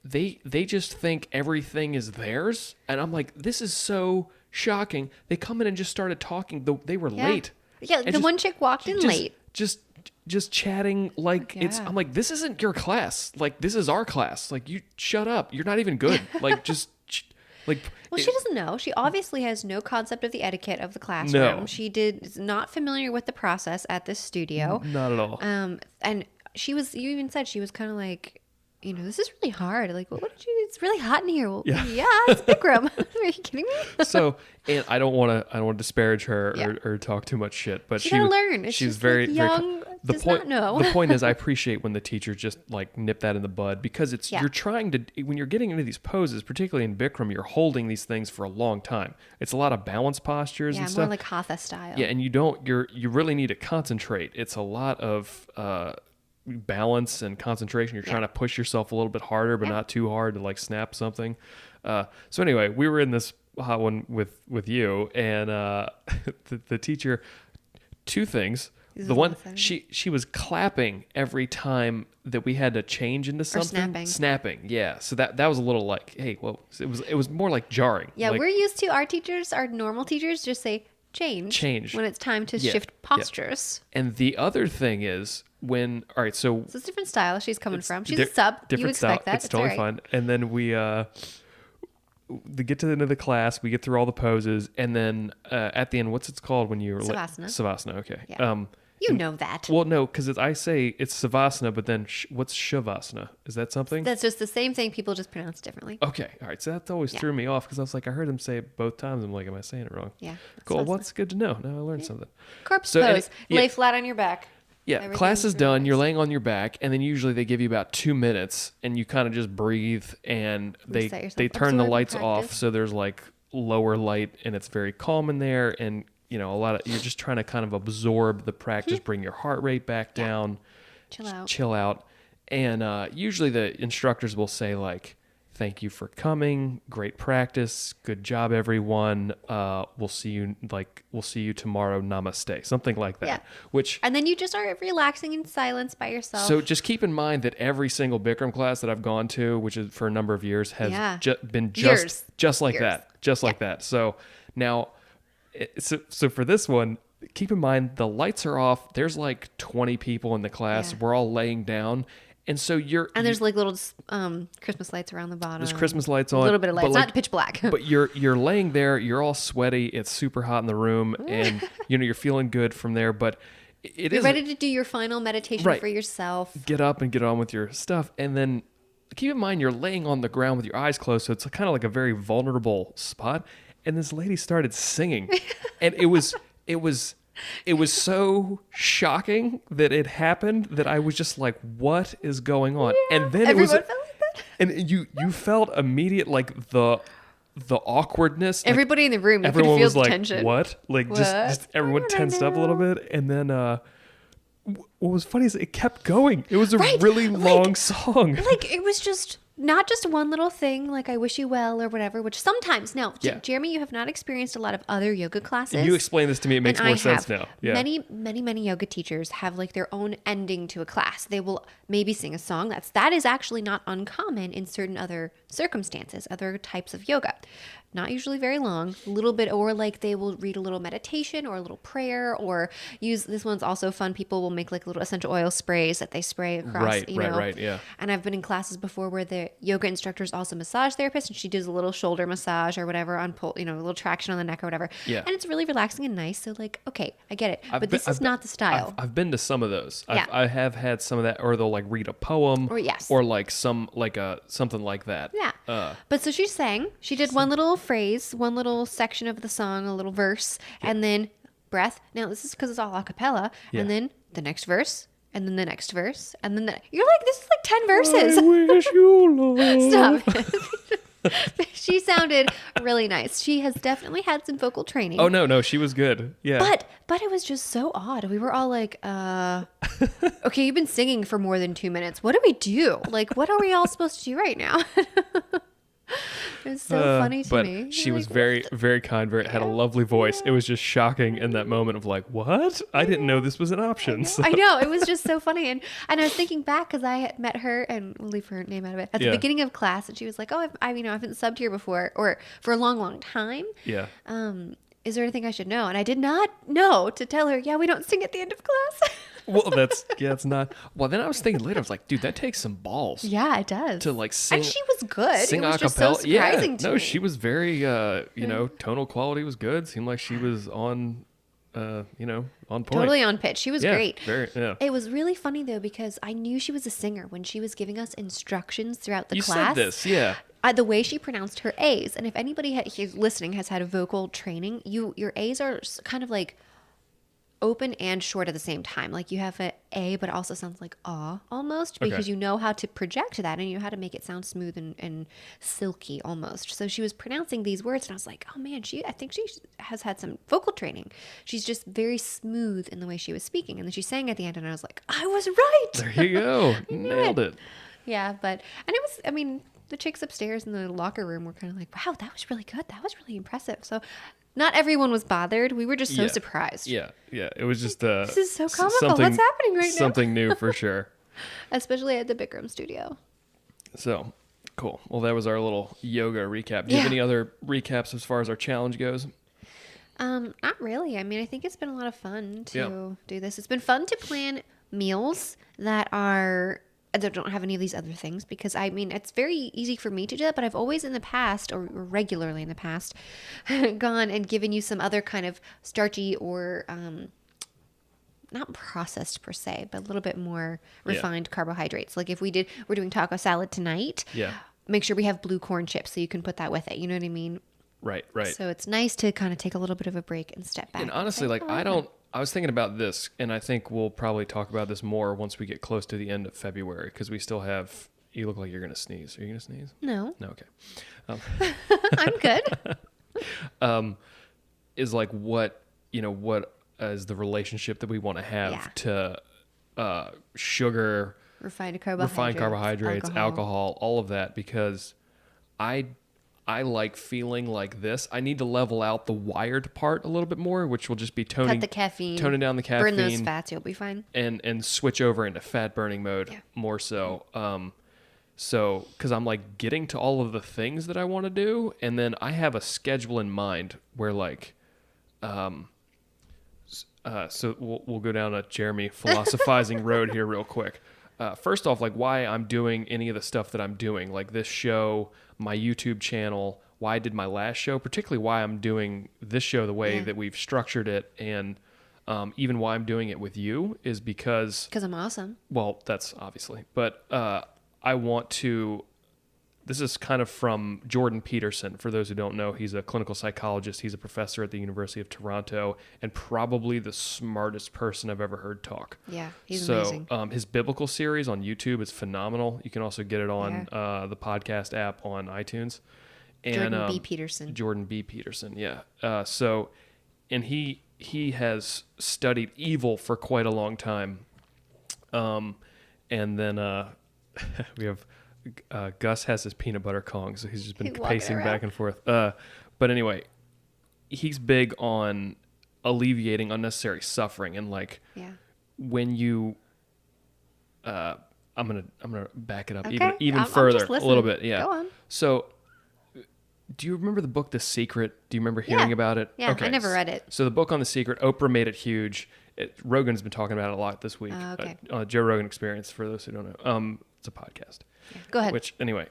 They just think everything is theirs. And I'm like, this is so shocking. They come in and just started talking. They were late. Yeah, And the just- one chick walked in late. Just chatting like it's. Yeah. I'm like, this isn't your class. Like this is our class. Like you shut up. You're not even good. Like just like. Well, she doesn't know. She obviously has no concept of the etiquette of the classroom. No. She is not familiar with the process at this studio. Not at all. And you even said she was kind of like, this is really hard. Like, what did you? It's really hot in here. Well, yeah, it's Bikram. Are you kidding me? So, and I don't want to disparage her or talk too much shit, but She gotta learn. It's She's just very, like very. young, The does point. not know. The point is, I appreciate when the teachers just like nip that in the bud because it's you're trying to when you're getting into these poses, particularly in Bikram, you're holding these things for a long time. It's a lot of balance postures and stuff. More like Hatha style. Yeah, and you really need to concentrate. It's a lot of balance and concentration. You're trying to push yourself a little bit harder, but not too hard to like snap something. So anyway, we were in this hot one with you, and the teacher. 2 things. The one she was clapping every time that we had to change into something. Snapping. Yeah. So that was a little like, hey, well, it was more like jarring. Yeah, like, we're used to our normal teachers just say change when it's time to shift postures. And the other thing is so it's a different style she's coming from. She's a sub. Different You expect style. that. It's totally fine. And then we get to the end of the class, we get through all the poses, and then at the end, what's it called when you're Savasana. Savasana, okay. Yeah. You know that. Well, no, because I say it's Savasana, but then what's Shavasana? Is that something? That's just the same thing. People just pronounce differently. Okay, all right. So that always threw me off because I was like, I heard him say it both times. I'm like, am I saying it wrong? Yeah. Cool. Well, that's good to know. Now I learned something. Corpse So, pose. and- Lay flat on your back. Yeah, Everything's class is done. relaxed. You're laying on your back, and then usually they give you about 2 minutes, and you kind of just breathe, and Reset they yourself. turn the Absorb lights and off, practice. so there's like lower light, and it's very calm in there, and a lot of you're just trying to kind of absorb the practice, bring your heart rate back down, Chill out. and usually the instructors will say like, "Thank you for coming. Great practice. Good job, everyone. We'll see you tomorrow. Namaste." Something like that. Yeah. And then you just are relaxing in silence by yourself. So just keep in mind that every single Bikram class that I've gone to, which is for a number of years, has been just like that. So now, so for this one, keep in mind the lights are off. There's like 20 people in the class. Yeah. We're all laying down. And so there's like little Christmas lights around the bottom. There's Christmas lights on. A little bit of lights, but not pitch black. But you're laying there. You're all sweaty. It's super hot in the room, and you're feeling good from there. But you're ready to do your final meditation for yourself. Get up and get on with your stuff, and then keep in mind you're laying on the ground with your eyes closed, so it's kind of like a very vulnerable spot. And this lady started singing, and it was so shocking that it happened that I was just like, "What is going on?" Yeah. And then Everyone felt like that. and you felt immediate like the awkwardness. Everybody in the room, you could Everyone feel was the like, tension. "What?" Like What? just everyone tensed up a little bit, and then what was funny is it kept going. It was a Right, really long like- song. Like it was just not just one little thing, like I wish you well or whatever, which sometimes now, Yeah. Jeremy, you have not experienced a lot of other yoga classes. And you explain this to me, it makes and more I sense have. now. Yeah. Many yoga teachers have like their own ending to a class. They will maybe sing a song. That is actually not uncommon in certain other circumstances, other types of yoga. Not usually very long, a little bit, or like they will read a little meditation or a little prayer, or use, this one's also fun. People will make like little essential oil sprays that they spray across, Right, you know. right, yeah. And I've been in classes before where the yoga instructor is also a massage therapist, and she does a little shoulder massage or whatever on pull, a little traction on the neck or whatever. Yeah. And it's really relaxing and nice. So like, okay, I get it, I've but been- this is not the style. I've been to some of those. Yeah. I have had some of that, or they'll like read a poem, Or yes. or like something like that. Yeah. But so she sang. She did one little phrase, one little section of the song, a little verse, and then breath. Now, this is because it's all a cappella. Yeah. And then the next verse, and then the next verse, and then you're like, this is like 10 verses. I wish you love. Stop. She sounded really nice. She has definitely had some vocal training. Oh no, she was good. Yeah. But it was just so odd. We were all like, okay, you've been singing for more than 2 minutes. What do we do? Like, what are we all supposed to do right now? It was so funny to but me. she You're was like, very, very kind. Had a lovely voice. It was just shocking in that moment of like, what? I didn't know this was an option. So- I know, it was just so funny, and I was thinking back because I had met her, and we'll leave her name out of it, at the Yeah. beginning of class, and she was like, "Oh, I haven't subbed here before, or for a long, long time. Yeah. Is there anything I should know?" And I did not know to tell her, "Yeah, we don't sing at the end of class." Well, it's not. Well, then I was thinking later, I was like, dude, that takes some balls. Yeah, it does. To like sing. And she was good. Sing It was a just so cappella. Yeah. surprising to No, me. she was very, tonal quality was good. Seemed like she was on, on point. Totally on pitch. She was Yeah, great. yeah. It was really funny though because I knew she was a singer when she was giving us instructions throughout the You class. said this, yeah. The way she pronounced her A's, and if anybody who's listening has had a vocal training, your A's are kind of like open and short at the same time. Like you have an A, but it also sounds like ah almost because Okay. you know how to project that and you know how to make it sound smooth and silky almost. So she was pronouncing these words, and I was like, oh man, I think she has had some vocal training. She's just very smooth in the way she was speaking, and then she sang at the end, and I was like, I was right. There you go. Nailed it. Yeah, and it was, I mean, the chicks upstairs in the locker room were kind of like, wow, that was really good. That was really impressive. So not everyone was bothered. We were just so Yeah. surprised. Yeah. It was just This is so comical. What's happening right now? Something new for sure. Especially at the Bikram studio. So, cool. Well, that was our little yoga recap. Do you have Yeah. any other recaps as far as our challenge goes? Not really. I mean, I think it's been a lot of fun to Yeah. do this. It's been fun to plan meals that don't have any of these other things because I mean it's very easy for me to do that, but I've always in the past or regularly in the past gone and given you some other kind of starchy or not processed per se, but a little bit more refined carbohydrates. Like if we're doing taco salad tonight, make sure we have blue corn chips so you can put that with it. You know what I mean? Right. So it's nice to kind of take a little bit of a break and step back. And honestly, say, like "Oh, I was thinking about this, and I think we'll probably talk about this more once we get close to the end of February, because we still have. You look like you're gonna sneeze. Are you gonna sneeze? No, No. Okay. I'm good. Is like what is the relationship that we want to have to sugar, Refined carbohydrates, alcohol, all of that, because I like feeling like this. I need to level out the wired part a little bit more, which will just be toning Cut the caffeine. toning down the caffeine, Burn those fats. You'll be fine. and switch over into fat burning mode more so. So because I'm like getting to all of the things that I want to do, and then I have a schedule in mind where like, so we'll go down a Jeremy philosophizing road here real quick. First off, like why I'm doing any of the stuff that I'm doing, like this show, my YouTube channel, why I did my last show, particularly why I'm doing this show the way that we've structured it, and even why I'm doing it with you is because I'm awesome. well, that's obviously, but I want to. This is kind of from Jordan Peterson. For those who don't know, he's a clinical psychologist. He's a professor at the University of Toronto and probably the smartest person I've ever heard talk. Yeah, he's amazing. His biblical series on YouTube is phenomenal. You can also get it on the podcast app on iTunes. And, Jordan B. Peterson. Jordan B. Peterson, yeah. And he has studied evil for quite a long time. And then we have... Gus has his peanut butter Kong, so he's just been pacing back and forth. But anyway, he's big on alleviating unnecessary suffering, and like when you, I'm gonna back it up even further a little bit. Yeah. Go on. So, do you remember the book The Secret? Do you remember hearing about it? Yeah, okay. I never read it. So the book on The Secret, Oprah made it huge. Rogan's been talking about it a lot this week. Joe Rogan Experience, for those who don't know. It's a podcast. Yeah, go ahead. Which, anyway,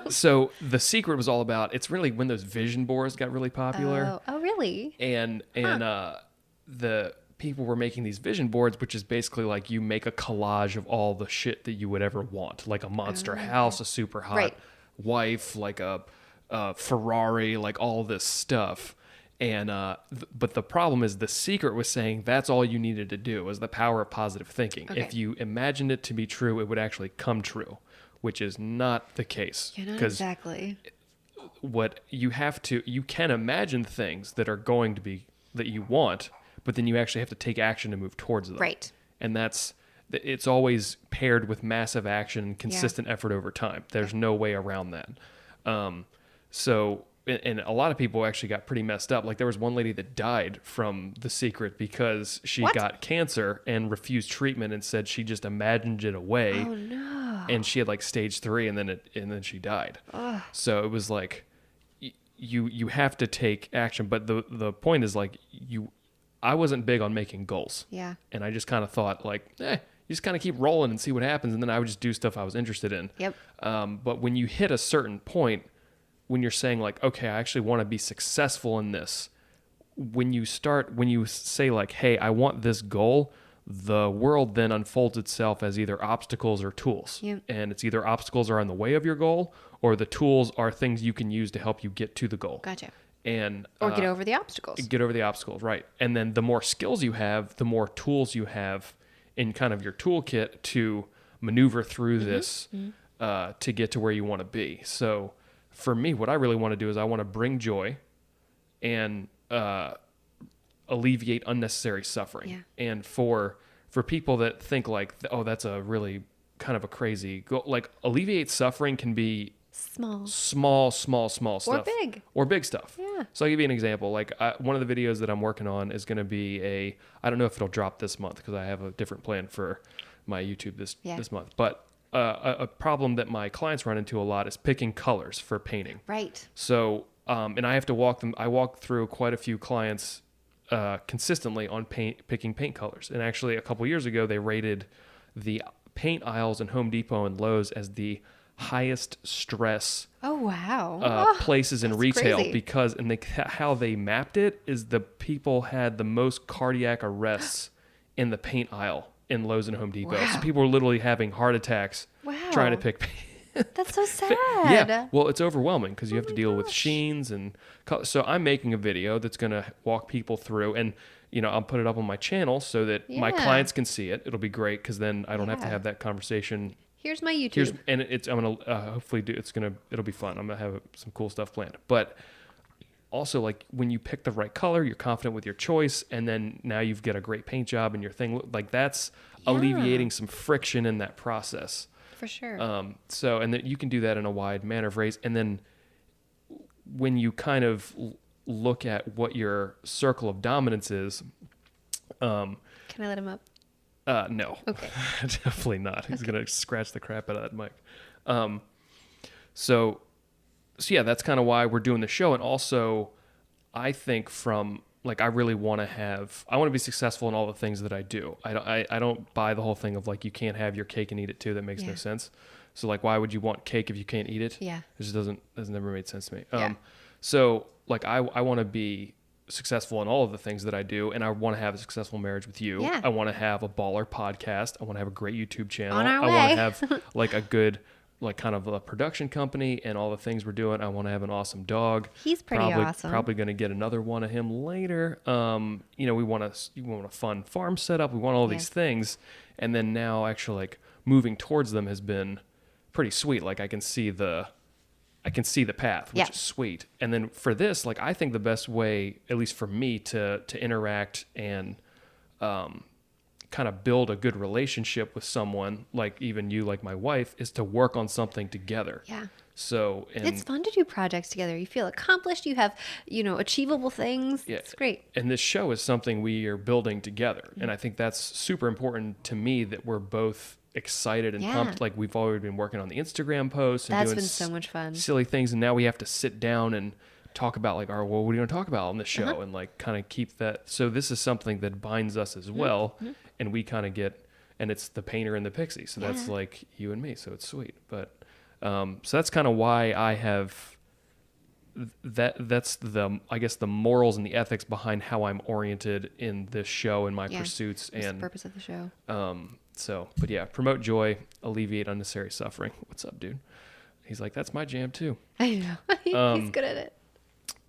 so The Secret was all about, it's really when those vision boards got really popular. Oh really? And the people were making these vision boards, which is basically like you make a collage of all the shit that you would ever want, like a monster house, a super hot wife, like a Ferrari, like all this stuff. And but the problem is The Secret was saying that's all you needed to do was the power of positive thinking. Okay. If you imagined it to be true, it would actually come true, which is not the case. Yeah, not exactly. What you have to, you can imagine things that are going to be, that you want, but then you actually have to take action to move towards them. Right. And it's always paired with massive action and consistent effort over time. There's no way around that. And a lot of people actually got pretty messed up. Like there was one lady that died from The Secret because she got cancer and refused treatment and said she just imagined it away. Oh no. And she had like stage 3 and then she died. Ugh. So it was like you have to take action. But the point is like I wasn't big on making goals. Yeah. And I just kind of thought like, you just kind of keep rolling and see what happens. And then I would just do stuff I was interested in. Yep. But when you hit a certain point, when you're saying like, okay, I actually want to be successful in this, when you say like, hey, I want this goal, the world then unfolds itself as either obstacles or tools. Yep. And it's either obstacles are in the way of your goal or the tools are things you can use to help you get to the goal. Gotcha. And or get over the obstacles. Get over the obstacles, right. And then the more skills you have, the more tools you have in kind of your toolkit to maneuver through this to get to where you want to be. So for me, what I really want to do is I want to bring joy and alleviate unnecessary suffering. Yeah. And for people that think like, oh, that's a really kind of a crazy goal, like alleviate suffering can be small stuff. Or big stuff. Yeah. So I'll give you an example. Like one of the videos that I'm working on is going to be I don't know if it'll drop this month because I have a different plan for my YouTube this month, but a problem that my clients run into a lot is picking colors for painting. Right. So, and I have to I walk through quite a few clients consistently on picking paint colors. And actually a couple years ago, they rated the paint aisles in Home Depot and Lowe's as the highest stress places in retail crazy. Because, and how they mapped it is the people had the most cardiac arrests in the paint aisle in Lowe's and Home Depot. Wow. So people were literally having heart attacks trying to pick paint. That's so sad. Yeah. Well, it's overwhelming because you have to deal with sheens and so I'm making a video that's going to walk people through and I'll put it up on my channel so that my clients can see it. It'll be great because then I don't have to have that conversation. Here's my YouTube. I'm going to hopefully it'll be fun. I'm going to have some cool stuff planned. But also, like when you pick the right color, you're confident with your choice, and then now you've got a great paint job and your thing. Like that's alleviating some friction in that process. For sure. And then you can do that in a wide manner of ways. And then when you kind of look at what your circle of dominance is, can I let him up? No. Okay. Definitely not. He's gonna scratch the crap out of that mic. So yeah, that's kind of why we're doing the show. And also, I think I really want to be successful in all the things that I do. I don't buy the whole thing of like, you can't have your cake and eat it too. That makes no sense. So like, why would you want cake if you can't eat it? Yeah. It just has never made sense to me. So like, I want to be successful in all of the things that I do. And I want to have a successful marriage with you. Yeah. I want to have a baller podcast. I want to have a great YouTube channel. On our I want to have like a good like kind of a production company and all the things we're doing. I want to have an awesome dog. He's pretty awesome. Probably going to get another one of him later. We want a fun farm setup. We want all these things. And then now actually like moving towards them has been pretty sweet. Like I can see the path, which is sweet. And then for this, like I think the best way, at least for me, to interact and kind of build a good relationship with someone, like even you, like my wife, is to work on something together. Yeah. So it's fun to do projects together. You feel accomplished. You have, achievable things. Yeah. It's great. And this show is something we are building together. Mm-hmm. And I think that's super important to me, that we're both excited and pumped. Like we've already been working on the Instagram posts and that's doing been so much fun, silly things. And now we have to sit down and talk about like, what are we going to talk about on the show? And like kind of keep that. So this is something that binds us as well. Mm-hmm. And we kind of get, and it's the Painter and the Pixie. So that's like you and me. So it's sweet. But, so that's kind of why I have that's I guess the morals and the ethics behind how I'm oriented in this show and my pursuits. That's and the purpose of the show. But yeah, promote joy, alleviate unnecessary suffering. What's up, dude? He's like, that's my jam too. I know. He's good at it.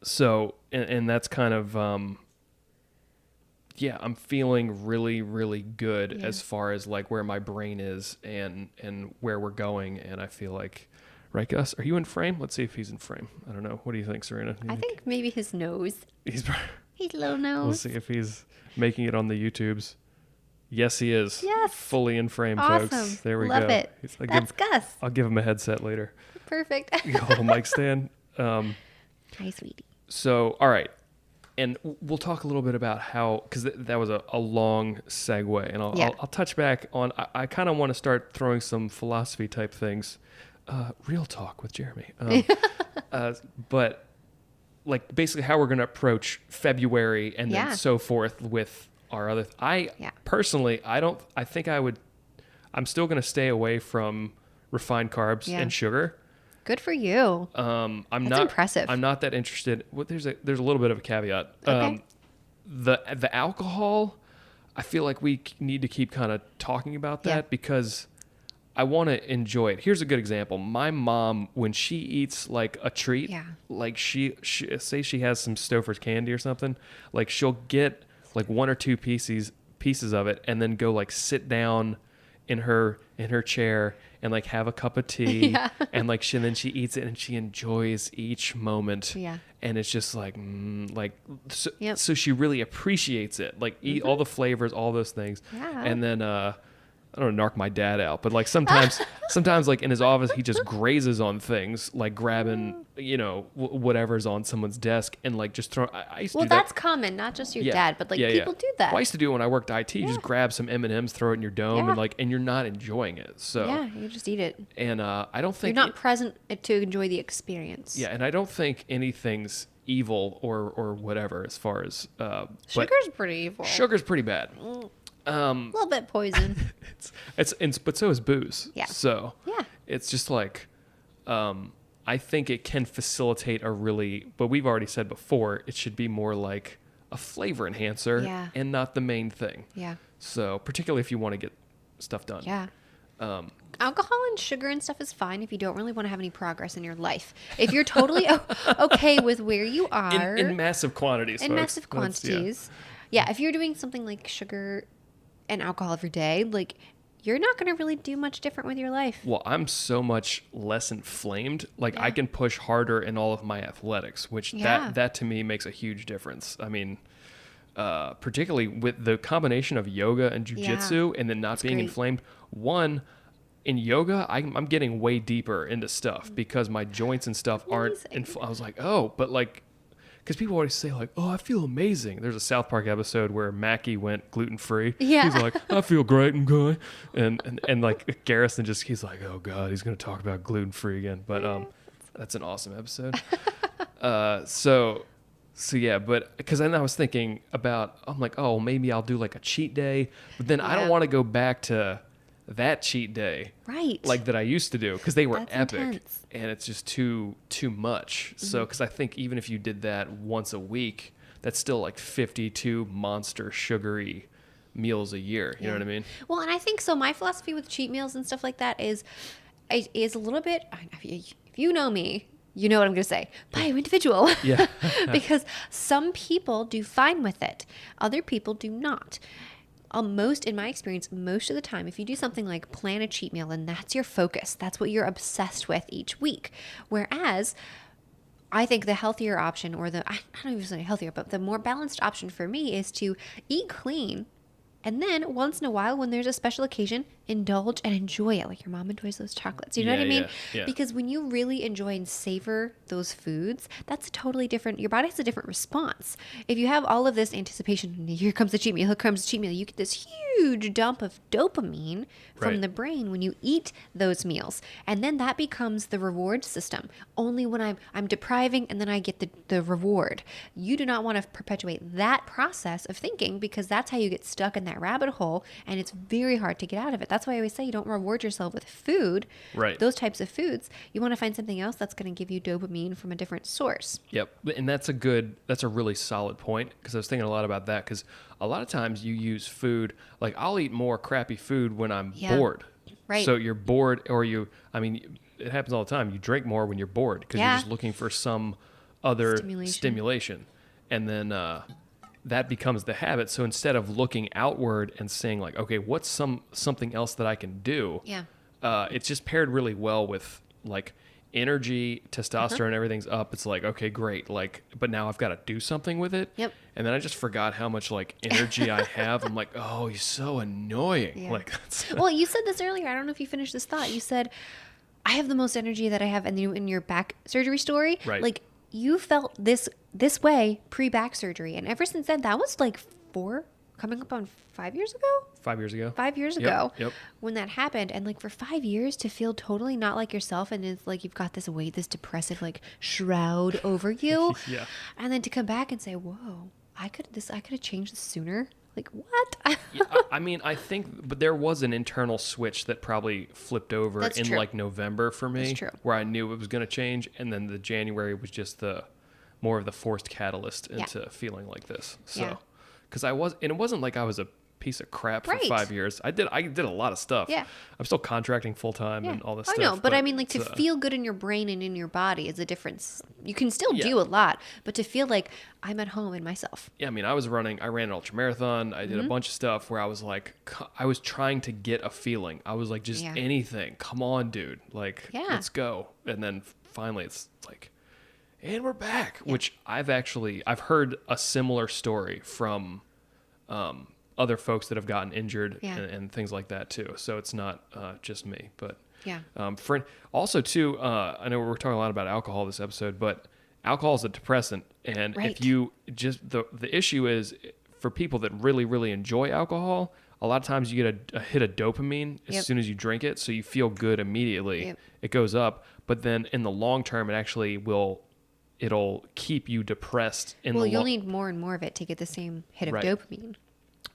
So, and that's kind of, I'm feeling really, really good as far as like where my brain is and where we're going. And I feel like, right, Gus, are you in frame? Let's see if he's in frame. I don't know. What do you think, Serina? I think maybe his nose. He's little nose. We'll see if he's making it on the YouTubes. Yes, he is. Yes. Fully in frame, awesome. Folks. There we Love go. It. That's Gus. I'll give him a headset later. Perfect. A little mic stand. Hi, sweetie. So, all right. And we'll talk a little bit about how, because that was a long segue. And I'll touch back on, I kind of want to start throwing some philosophy type things. Real talk with Jeremy. But like basically how we're going to approach February and then so forth with our other. Personally, I'm still going to stay away from refined carbs and sugar. Good for you. That's impressive. I'm not that interested. Well, there's a little bit of a caveat. Okay. The alcohol, I feel like we need to keep kind of talking about that because I want to enjoy it. Here's a good example. My mom, when she eats like a treat, like she say she has some Stouffer's candy or something, like she'll get like one or two pieces of it and then go like sit down in her chair and like have a cup of tea and like then she eats it and she enjoys each moment and it's just like so she really appreciates it, like eat all the flavors, all those things. And then I don't narc my dad out, but like sometimes like in his office, he just grazes on things, like grabbing, whatever's on someone's desk and like just throw. I used to do that. That's common, not just your dad, but like people do that. Well, I used to do it when I worked IT. You just grab some M&Ms, throw it in your dome, and you're not enjoying it. So you just eat it. And I don't think you're not present to enjoy the experience. Yeah, and I don't think anything's evil or whatever as far as. Sugar's pretty evil. Sugar's pretty bad. A little bit poison. But so is booze. Yeah. So it's just like, I think it can facilitate but we've already said before, it should be more like a flavor enhancer and not the main thing. Yeah. So particularly if you want to get stuff done. Yeah. Alcohol and sugar and stuff is fine if you don't really want to have any progress in your life. If you're totally okay with where you are. In massive quantities. In massive quantities. Yeah. If you're doing something like sugar and alcohol every day, like you're not going to really do much different with your life. Well, I'm so much less inflamed. Like I can push harder in all of my athletics, which that to me makes a huge difference. I mean, particularly with the combination of yoga and jujitsu and then not being inflamed. One, in yoga, I'm getting way deeper into stuff because my joints and stuff aren't. I was like, but like. Because people always say like, I feel amazing. There's a South Park episode where Mackie went gluten-free. Yeah. He's like, I feel great and good. And like Garrison he's like, oh God, he's going to talk about gluten-free again. But that's an awesome episode. So yeah, but because then I was thinking about, I'm like, maybe I'll do like a cheat day. But then I don't want to go back to that cheat day, right? Like that I used to do because they were epic, intense. And it's just too much. Mm-hmm. So because I think even if you did that once a week, that's still like 52 monster sugary meals a year. You know what I mean? Well, and I think so. My philosophy with cheat meals and stuff like that is, it is a little bit, if you know me, you know what I'm going to say. Bio-individual. Yeah. Because some people do fine with it. Other people do not. In my experience, most of the time, if you do something like plan a cheat meal and that's your focus, that's what you're obsessed with each week. Whereas I think the healthier option, or I don't even say healthier, but the more balanced option for me is to eat clean. And then once in a while, when there's a special occasion, indulge and enjoy it. Like your mom enjoys those chocolates. You know what I mean? Yeah. Because when you really enjoy and savor those foods, that's a totally different, your body has a different response. If you have all of this anticipation, here comes the cheat meal, you get this huge dump of dopamine from Right. the brain when you eat those meals. And then that becomes the reward system. Only when I'm depriving and then I get the reward. You do not want to perpetuate that process of thinking, because that's how you get stuck in that rabbit hole, and it's very hard to get out of it. That's why I always say you don't reward yourself with food. Right. Those types of foods. You want to find something else that's going to give you dopamine from a different source. Yep. And that's a really solid point, because I was thinking a lot about that, because a lot of times you use food, like I'll eat more crappy food when I'm bored. Right. So you're bored, or it happens all the time. You drink more when you're bored, because you're just looking for some other stimulation. And then that becomes the habit. So instead of looking outward and saying like, okay, what's something else that I can do? Yeah. It's just paired really well with like energy, testosterone, everything's up. It's like, okay, great. Like, but now I've got to do something with it. Yep. And then I just forgot how much like energy I have. I'm like, oh, he's so annoying. Yeah. Like, that's, Well, you said this earlier. I don't know if you finished this thought. You said, I have the most energy that I have in your back surgery story. Right. Like you felt this way pre-back surgery. And ever since then, that was like coming up on 5 years ago? 5 years ago. 5 years ago Yep. when that happened. And like for 5 years to feel totally not like yourself, and it's like you've got this weight, this depressive like shroud over you. Yeah. And then to come back and say, whoa, I could have changed this sooner. Like what? Yeah, I think, but there was an internal switch that probably flipped over That's in true. like November for me, That's true. where I knew it was going to change. And then the January was just more of the forced catalyst into feeling like this. So, Yeah. because it wasn't like I was a piece of crap for Right. 5 years. I did a lot of stuff. Yeah. I'm still contracting full time and all this stuff. I know, but I mean, like to it's, feel good in your brain and in your body is a difference. You can still Yeah. do a lot, but to feel like I'm at home in myself. Yeah, I mean, I ran an ultra marathon. I did a bunch of stuff where I was like, I was trying to get a feeling. I was like, just anything. Come on, dude. Like, let's go. And then finally it's like, and we're back, which I've heard a similar story from other folks that have gotten injured and things like that too. So it's not just me, but also too, I know we're talking a lot about alcohol this episode, but alcohol is a depressant. And if you just, the issue is for people that really, really enjoy alcohol, a lot of times you get a hit of dopamine as soon as you drink it. So you feel good immediately. It goes up, but then in the long term, it actually it'll keep you depressed. You'll need more and more of it to get the same hit of dopamine.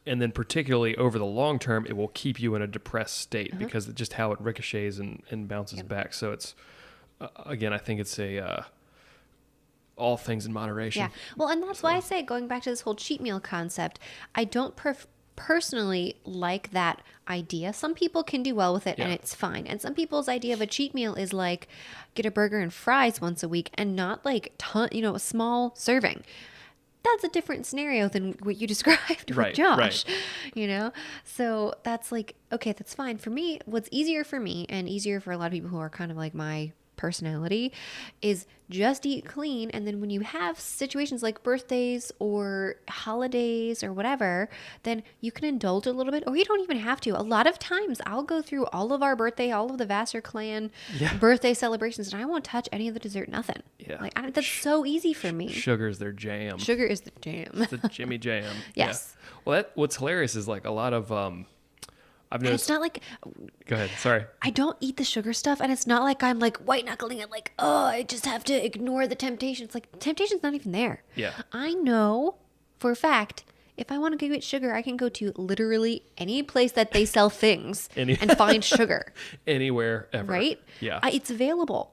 And then particularly over the long term, it will keep you in a depressed state because of just how it ricochets and bounces back. So it's, again, I think it's all things in moderation. Yeah. Well, and that's why I say, going back to this whole cheat meal concept, I don't personally like that idea. Some people can do well with it and it's fine. And some people's idea of a cheat meal is like get a burger and fries once a week and not like a small serving. That's a different scenario than what you described with Josh, So that's like, okay, that's fine. For me, what's easier for me and easier for a lot of people who are kind of like my personality is just eat clean. And then when you have situations like birthdays or holidays or whatever, then you can indulge a little bit, or you don't even have to. A lot of times I'll go through all of the Vassar clan birthday celebrations, and I won't touch any of the dessert, nothing. Yeah. That's so easy for me. Sugar's their jam. Sugar is the jam. It's the Jimmy Jam. Yes. Yeah. Well, what's hilarious is like a lot of, I've And noticed. it's not like Go ahead. Sorry. I don't eat the sugar stuff, and it's not like I'm like white knuckling it, like, oh, I just have to ignore the temptation. It's like temptation's not even there. Yeah. I know for a fact if I want to go get sugar, I can go to literally any place that they sell things and find sugar. Anywhere ever. Right? Yeah. It's available.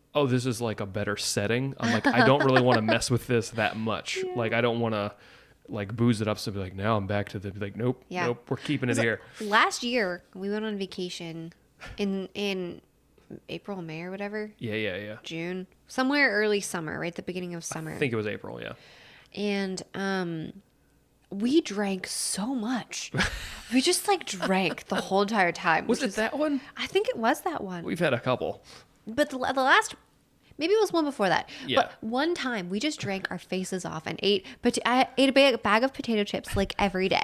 oh, this is like a better setting. I'm like, I don't really want to mess with this that much. Yeah. Like, I don't want to like booze it up. So be like, now I'm back to the, like, nope, we're keeping it here. Last year, we went on vacation in April, May or whatever. Yeah. June. Somewhere early summer, right? The beginning of summer. I think it was April, yeah. And we drank so much. We just like drank the whole entire time. Was it that one? I think it was that one. We've had a couple. But the last, maybe it was one before that. Yeah. But one time we just drank our faces off and ate. But I ate a bag of potato chips like every day.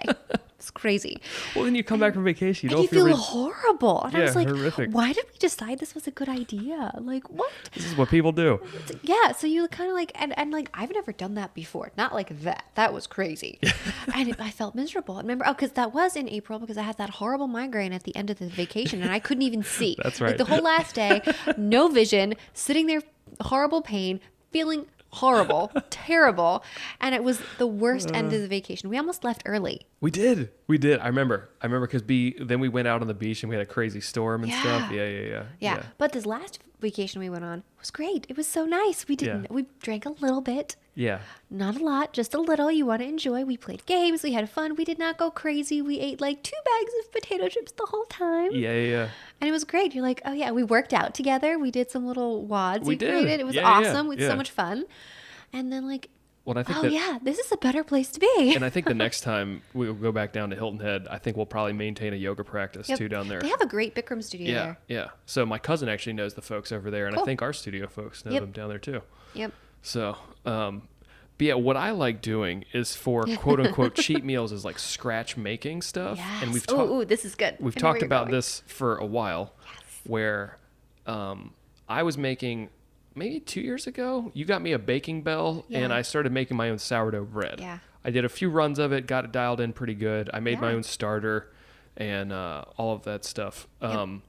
It's crazy. Well, then you come back from vacation, You feel horrible. And I was like, horrific. Why did we decide this was a good idea? Like, what? This is what people do. Yeah. So you kind of like, and like, I've never done that before. Not like that. That was crazy. And I felt miserable. I remember, because that was in April because I had that horrible migraine at the end of the vacation and I couldn't even see. That's right. Like the whole last day, no vision, sitting there, horrible pain, feeling horrible, terrible. And it was the worst end of the vacation. We almost left early. We did. I remember because then we went out on the beach and we had a crazy storm and stuff. Yeah. But this last vacation we went on was great. It was so nice. We drank a little bit. Yeah. Not a lot, just a little. You want to enjoy. We played games. We had fun. We did not go crazy. We ate like 2 bags of potato chips the whole time. Yeah. And it was great. You're like, oh yeah, we worked out together. We did some little WODs. We did. Created. It was awesome. We had so much fun. And then like, well, I think this is a better place to be. And I think the next time we'll go back down to Hilton Head, I think we'll probably maintain a yoga practice too down there. They have a great Bikram studio there. Yeah. So my cousin actually knows the folks over there, and I think our studio folks know them down there too. Yep. So, but yeah, what I like doing is for quote unquote cheat meals is like scratch making stuff. Yes. And we've this is good. We've talked about this for a while, where I was making. Maybe 2 years ago, you got me a baking bell, and I started making my own sourdough bread. Yeah. I did a few runs of it, got it dialed in pretty good. I made my own starter and all of that stuff. And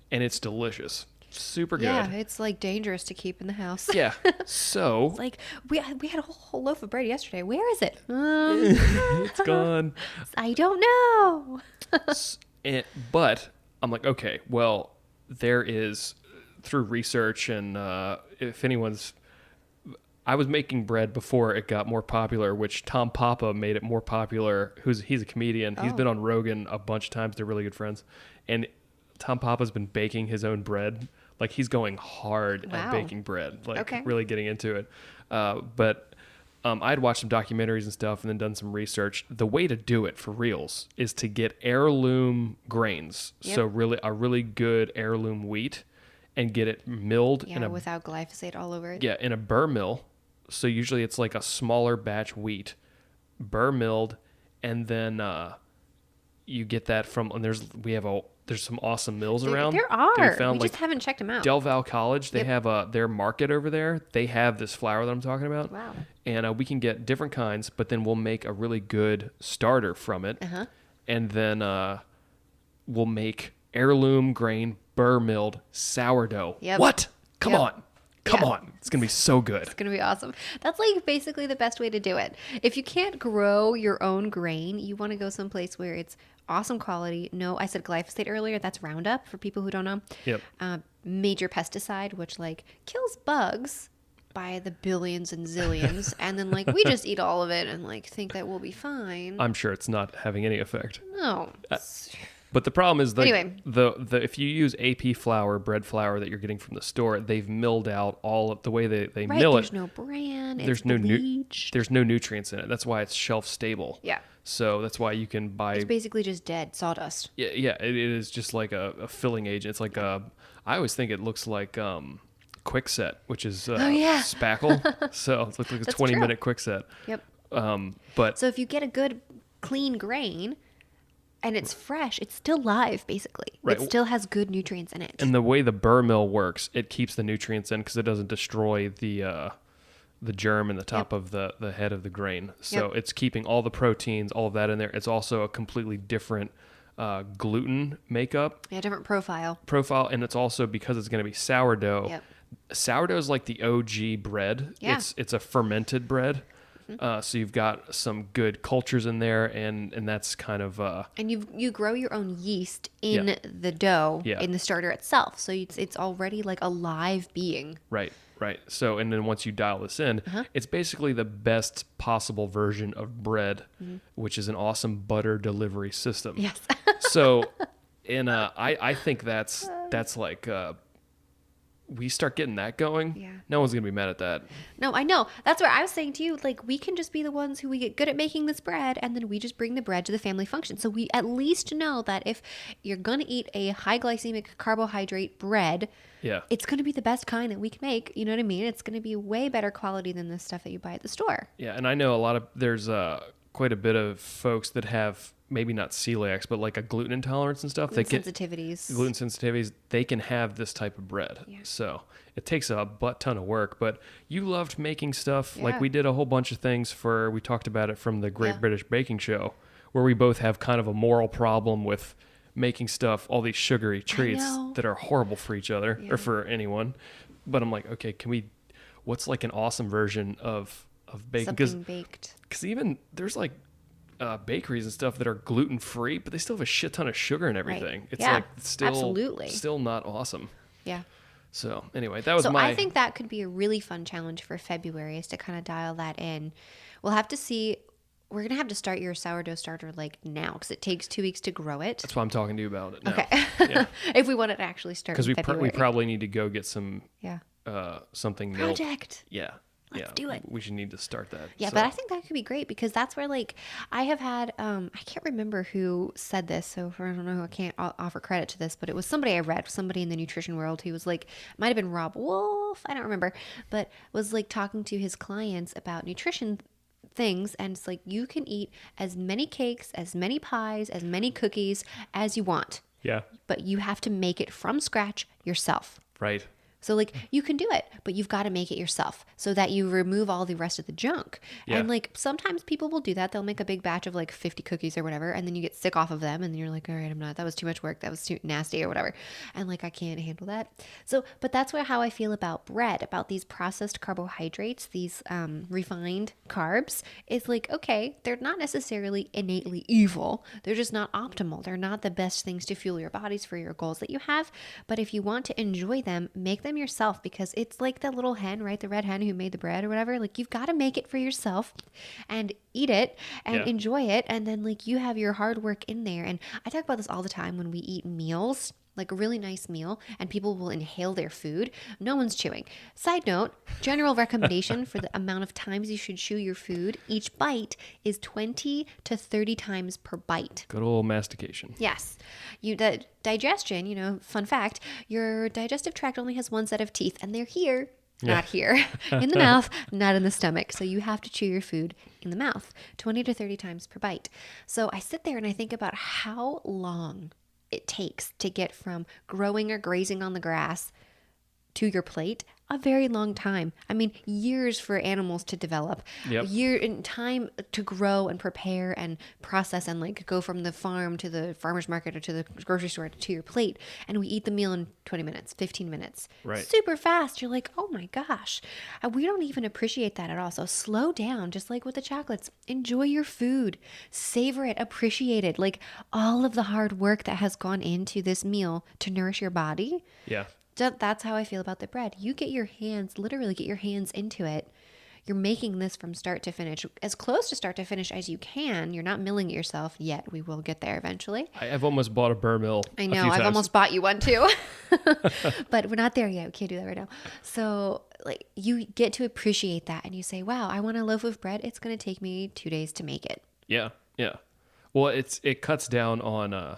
it's delicious. Super good. Yeah, it's like dangerous to keep in the house. Yeah. So. It's like, we had a whole loaf of bread yesterday. Where is it? It's gone. I don't know. But I'm like, okay, well, there is... through research and if anyone's I was making bread before it got more popular, which Tom Papa made it more popular. He's a comedian. He's been on Rogan a bunch of times. They're really good friends. And Tom Papa's been baking his own bread. Like he's going hard at baking bread, like really getting into it. But I'd watched some documentaries and stuff and then done some research. The way to do it for reals is to get heirloom grains. So a really good heirloom wheat. And get it milled without glyphosate all over it. Yeah, in a burr mill. So usually it's like a smaller batch wheat, burr milled, and then you get that from. And there's some awesome mills around. There are. We just haven't checked them out. Del Val College, they have their market over there. They have this flour that I'm talking about. Wow. And we can get different kinds, but then we'll make a really good starter from it. And then we'll make heirloom grain burr milled sourdough. What? Come on. It's going to be so good. It's going to be awesome. That's like basically the best way to do it. If you can't grow your own grain, you want to go someplace where it's awesome quality. No, I said glyphosate earlier. That's Roundup for people who don't know. Yep. Major pesticide, which like kills bugs by the billions and zillions. And then like we just eat all of it and like think that we'll be fine. I'm sure it's not having any effect. No. But the problem is anyway. the if you use AP flour, bread flour that you're getting from the store, they've milled out all of the way they mill it. There's no bran. There's there's no nutrients in it. That's why it's shelf stable. Yeah. So that's why you can buy. It's basically just dead sawdust. Yeah. It is just like a filling agent. It's like I always think it looks like Quickset, which is spackle. So it looks like a 20-minute Quickset. Yep. But so if you get a good clean grain. And it's fresh. It's still live, basically. Right. It still has good nutrients in it. And the way the burr mill works, it keeps the nutrients in because it doesn't destroy the germ in the top of the head of the grain. So it's keeping all the proteins, all of that in there. It's also a completely different gluten makeup. Yeah, different profile. And it's also because it's going to be sourdough. Yep. Sourdough is like the OG bread. Yeah. It's a fermented bread. So you've got some good cultures in there, and that's kind of And you grow your own yeast in the dough in the starter itself, so it's already like a live being. right. So, and then once you dial this in, it's basically the best possible version of bread, which is an awesome butter delivery system. Yes. So, and I think that's like we start getting that going. No one's gonna be mad at that. No, I know. That's what I was saying to you. Like, we can just be the ones who we get good at making this bread, and then we just bring the bread to the family function. So we at least know that if you're going to eat a high glycemic carbohydrate bread, it's going to be the best kind that we can make. You know what I mean? It's going to be way better quality than the stuff that you buy at the store. Yeah, and I know there's quite a bit of folks that have maybe not celiacs, but like a gluten intolerance and stuff. Gluten sensitivities. They can have this type of bread. Yeah. So it takes a butt ton of work, but you loved making stuff. Yeah. Like we did a whole bunch of things we talked about it from the Great British Baking Show, where we both have kind of a moral problem with making stuff, all these sugary treats that are horrible for each other or for anyone. But I'm like, okay, what's like an awesome version of baking? Something baked. Because even there's like bakeries and stuff that are gluten free, but they still have a shit ton of sugar and everything. It's like still not awesome. Yeah. So anyway, that was I think that could be a really fun challenge for February, is to kind of dial that in. We'll have to see. We're going to have to start your sourdough starter like now, because it takes 2 weeks to grow it. That's why I'm talking to you about it now. Okay. Yeah. If we want it to actually start in February. we probably need to go get some something project. Yeah. Let's do it. We should need to start that. Yeah, but I think that could be great, because that's where, like, I have had, I can't remember who said this, so I don't know, I can't offer credit to this, but it was somebody I read, somebody in the nutrition world who was like, might have been Rob Wolf, I don't remember, but was like talking to his clients about nutrition things, and it's like, you can eat as many cakes, as many pies, as many cookies as you want. Yeah. But you have to make it from scratch yourself. Right. So, like, you can do it, but you've got to make it yourself so that you remove all the rest of the junk. Yeah. And, like, sometimes people will do that. They'll make a big batch of, like, 50 cookies or whatever, and then you get sick off of them, and then you're like, all right, that was too much work. That was too nasty or whatever. And, like, I can't handle that. So, but that's how I feel about bread, about these processed carbohydrates, these refined carbs. It's like, okay, they're not necessarily innately evil. They're just not optimal. They're not the best things to fuel your bodies for your goals that you have. But if you want to enjoy them, make them yourself, because it's like the little hen, right? The red hen who made the bread or whatever. Like, you've got to make it for yourself and eat it and enjoy it. And then, like, you have your hard work in there. And I talk about this all the time when we eat meals, like a really nice meal, and people will inhale their food. No one's chewing. Side note, general recommendation for the amount of times you should chew your food, each bite is 20 to 30 times per bite. Good old mastication. Yes. The digestion, fun fact, your digestive tract only has one set of teeth, and they're here, not here, in the mouth, not in the stomach. So you have to chew your food in the mouth 20 to 30 times per bite. So I sit there and I think about how long it takes to get from growing or grazing on the grass to your plate. A very long time. I mean, years for animals to develop. Yep. Year in time to grow and prepare and process and, like, go from the farm to the farmer's market or to the grocery store to your plate. And we eat the meal in 20 minutes, 15 minutes. Right. Super fast. You're like, oh my gosh. We don't even appreciate that at all. So slow down, just like with the chocolates. Enjoy your food. Savor it. Appreciate it. Like, all of the hard work that has gone into this meal to nourish your body. Yeah. That's how I feel about the bread. You literally get your hands into it. You're making this from start to finish, as close to start to finish as you can. You're not milling it yourself yet. We will get there eventually. I've almost bought a burr mill. I know. I've almost bought you one too. But we're not there yet. We can't do that right now. So, like, you get to appreciate that, and you say, wow, I want a loaf of bread. It's going to take me 2 days to make it. Yeah. Yeah. Well, it cuts down on,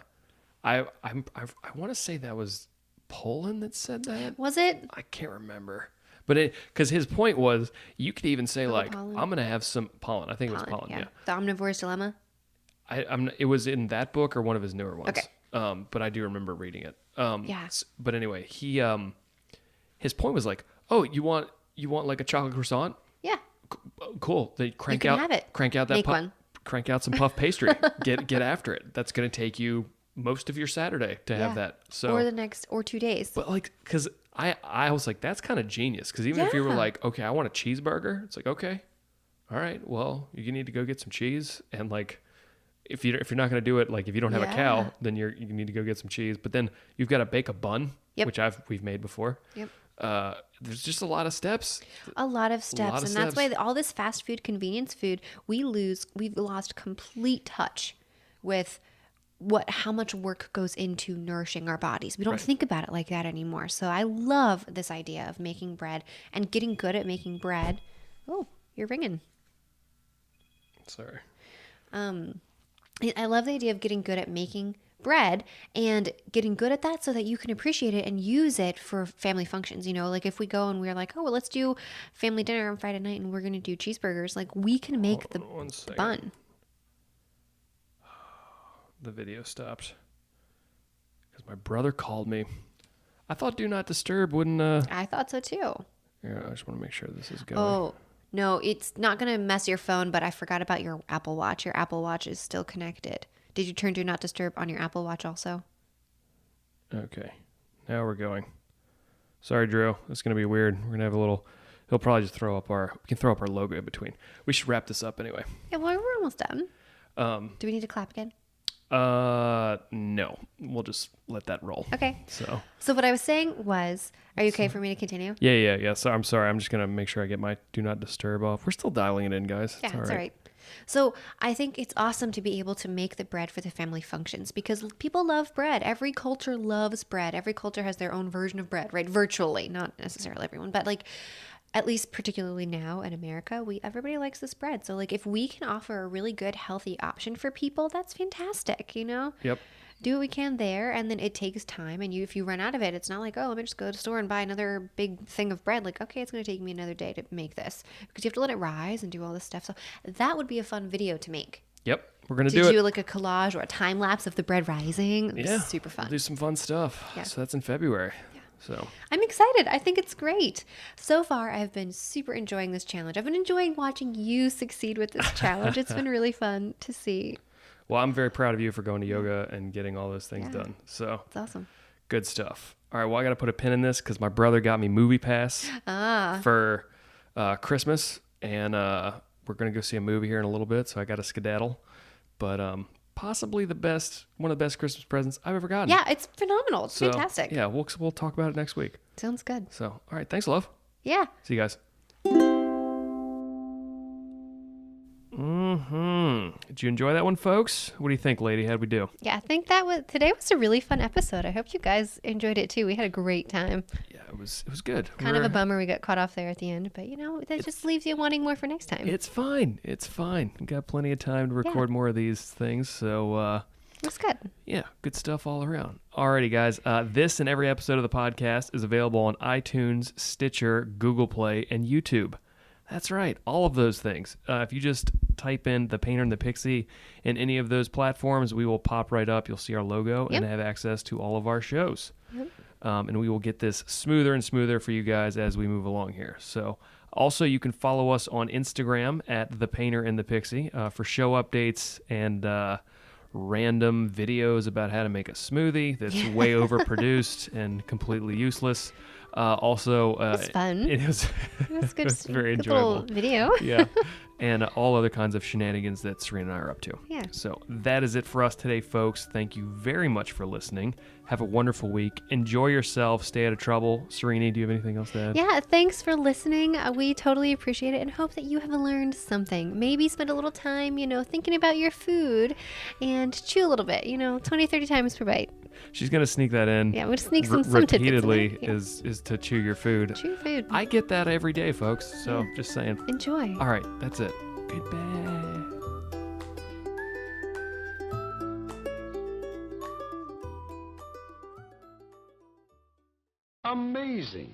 I want to say that was Poland that said that. Was it? I can't remember. But because his point was, you could even say, like, pollen. I'm going to have some pollen. I think it was pollen, yeah. The Omnivore's Dilemma? It was in that book or one of his newer ones. Okay. But I do remember reading it. Yeah. But anyway, his point was like, oh, you want like a chocolate croissant? Yeah. Cool. They crank You can out have it. Crank out that Make one. Crank out some puff pastry. Get after it. That's going to take you most of your Saturday to have that. So or 2 days. But, like, because I was like, that's kind of genius. Because even if you were Yeah. like, okay, I want a cheeseburger, it's like, okay, all right, well, you need to go get some cheese. And like, if you're not going to do it, like if you don't have a cow, then you need to go get some cheese. But then you've got to bake a bun, which we've made before. Yep. There's just a lot of steps. A lot of steps. And that's why all this fast food, convenience food, we've lost complete touch with how much work goes into nourishing our bodies. We don't think about it like that anymore. So I love this idea of making bread and getting good at making bread. Oh, you're ringing. Sorry. I love the idea of getting good at making bread and getting good at that so that you can appreciate it and use it for family functions. Like if we go and we're like, oh, well, let's do family dinner on Friday night and we're going to do cheeseburgers. Like we can make the bun. The video stopped because my brother called me. I thought do not disturb wouldn't. I thought so too. Yeah, I just want to make sure this is going. Oh, no, it's not going to mess your phone, but I forgot about your Apple Watch. Your Apple Watch is still connected. Did you turn do not disturb on your Apple Watch also? Okay, now we're going. Sorry, Drew. It's going to be weird. We're going to have a little. He'll probably just we can throw up our logo in between. We should wrap this up anyway. Yeah, well, we're almost done. Do we need to clap again? No. We'll just let that roll. Okay. So what I was saying was, are you okay for me to continue? Yeah. So I'm sorry. I'm just going to make sure I get my do not disturb off. We're still dialing it in, guys. Yeah, it's all right. So I think it's awesome to be able to make the bread for the family functions because people love bread. Every culture loves bread. Every culture has their own version of bread, right? Virtually, not necessarily everyone, but like at least particularly now in America, everybody likes this bread. So like if we can offer a really good, healthy option for people, that's fantastic, Yep. Do what we can there, and then it takes time. And if you run out of it, it's not like, oh, let me just go to the store and buy another big thing of bread. Like, okay, it's going to take me another day to make this because you have to let it rise and do all this stuff. So that would be a fun video to make. Yep. We're going to do it. Do like a collage or a time lapse of the bread rising. Yeah. Super fun. We'll do some fun stuff. Yeah. So that's in February. Yeah. So I'm excited. I think it's great. So far, I've been super enjoying this challenge. I've been enjoying watching you succeed with this challenge. It's been really fun to see. Well, I'm very proud of you for going to yoga and getting all those things done. So it's awesome. Good stuff. All right. Well, I got to put a pin in this because my brother got me Movie Pass for Christmas, and we're going to go see a movie here in a little bit. So I got to skedaddle, but possibly one of the best Christmas presents I've ever gotten. Yeah, it's phenomenal. It's fantastic. Yeah, we'll talk about it next week. Sounds good. So, all right. Thanks, love. Yeah. See you guys. Did you enjoy that one, folks? What do you think, lady? How'd we do? Yeah, I think today was a really fun episode. I hope you guys enjoyed it too. We had a great time. Yeah, it was good. Kind of a bummer we got caught off there at the end, but that just leaves you wanting more for next time. It's fine. We got plenty of time to record more of these things, so that's good. Yeah, good stuff all around. Alrighty, guys. This and every episode of the podcast is available on iTunes, Stitcher, Google Play, and YouTube. That's right, all of those things. If you just type in the Painter and the Pixie in any of those platforms, we will pop right up. You'll see our logo and have access to all of our shows. Yep. And we will get this smoother and smoother for you guys as we move along here. So also you can follow us on Instagram at the Painter and the Pixie for show updates and random videos about how to make a smoothie that's way overproduced and completely useless. Also, it's fun. It was good. It's very good enjoyable little video. Yeah, and all other kinds of shenanigans that Serina and I are up to. Yeah. So that is it for us today, folks. Thank you very much for listening. Have a wonderful week. Enjoy yourself. Stay out of trouble. Serena, do you have anything else to add? Yeah, thanks for listening. We totally appreciate it and hope that you have learned something. Maybe spend a little time, thinking about your food and chew a little bit, 20, 30 times per bite. She's going to sneak that in. Yeah, I'm going to sneak some repeatedly tidbits in is to chew your food. Chew food. I get that every day, folks. So just saying. Enjoy. All right, that's it. Goodbye. Amazing.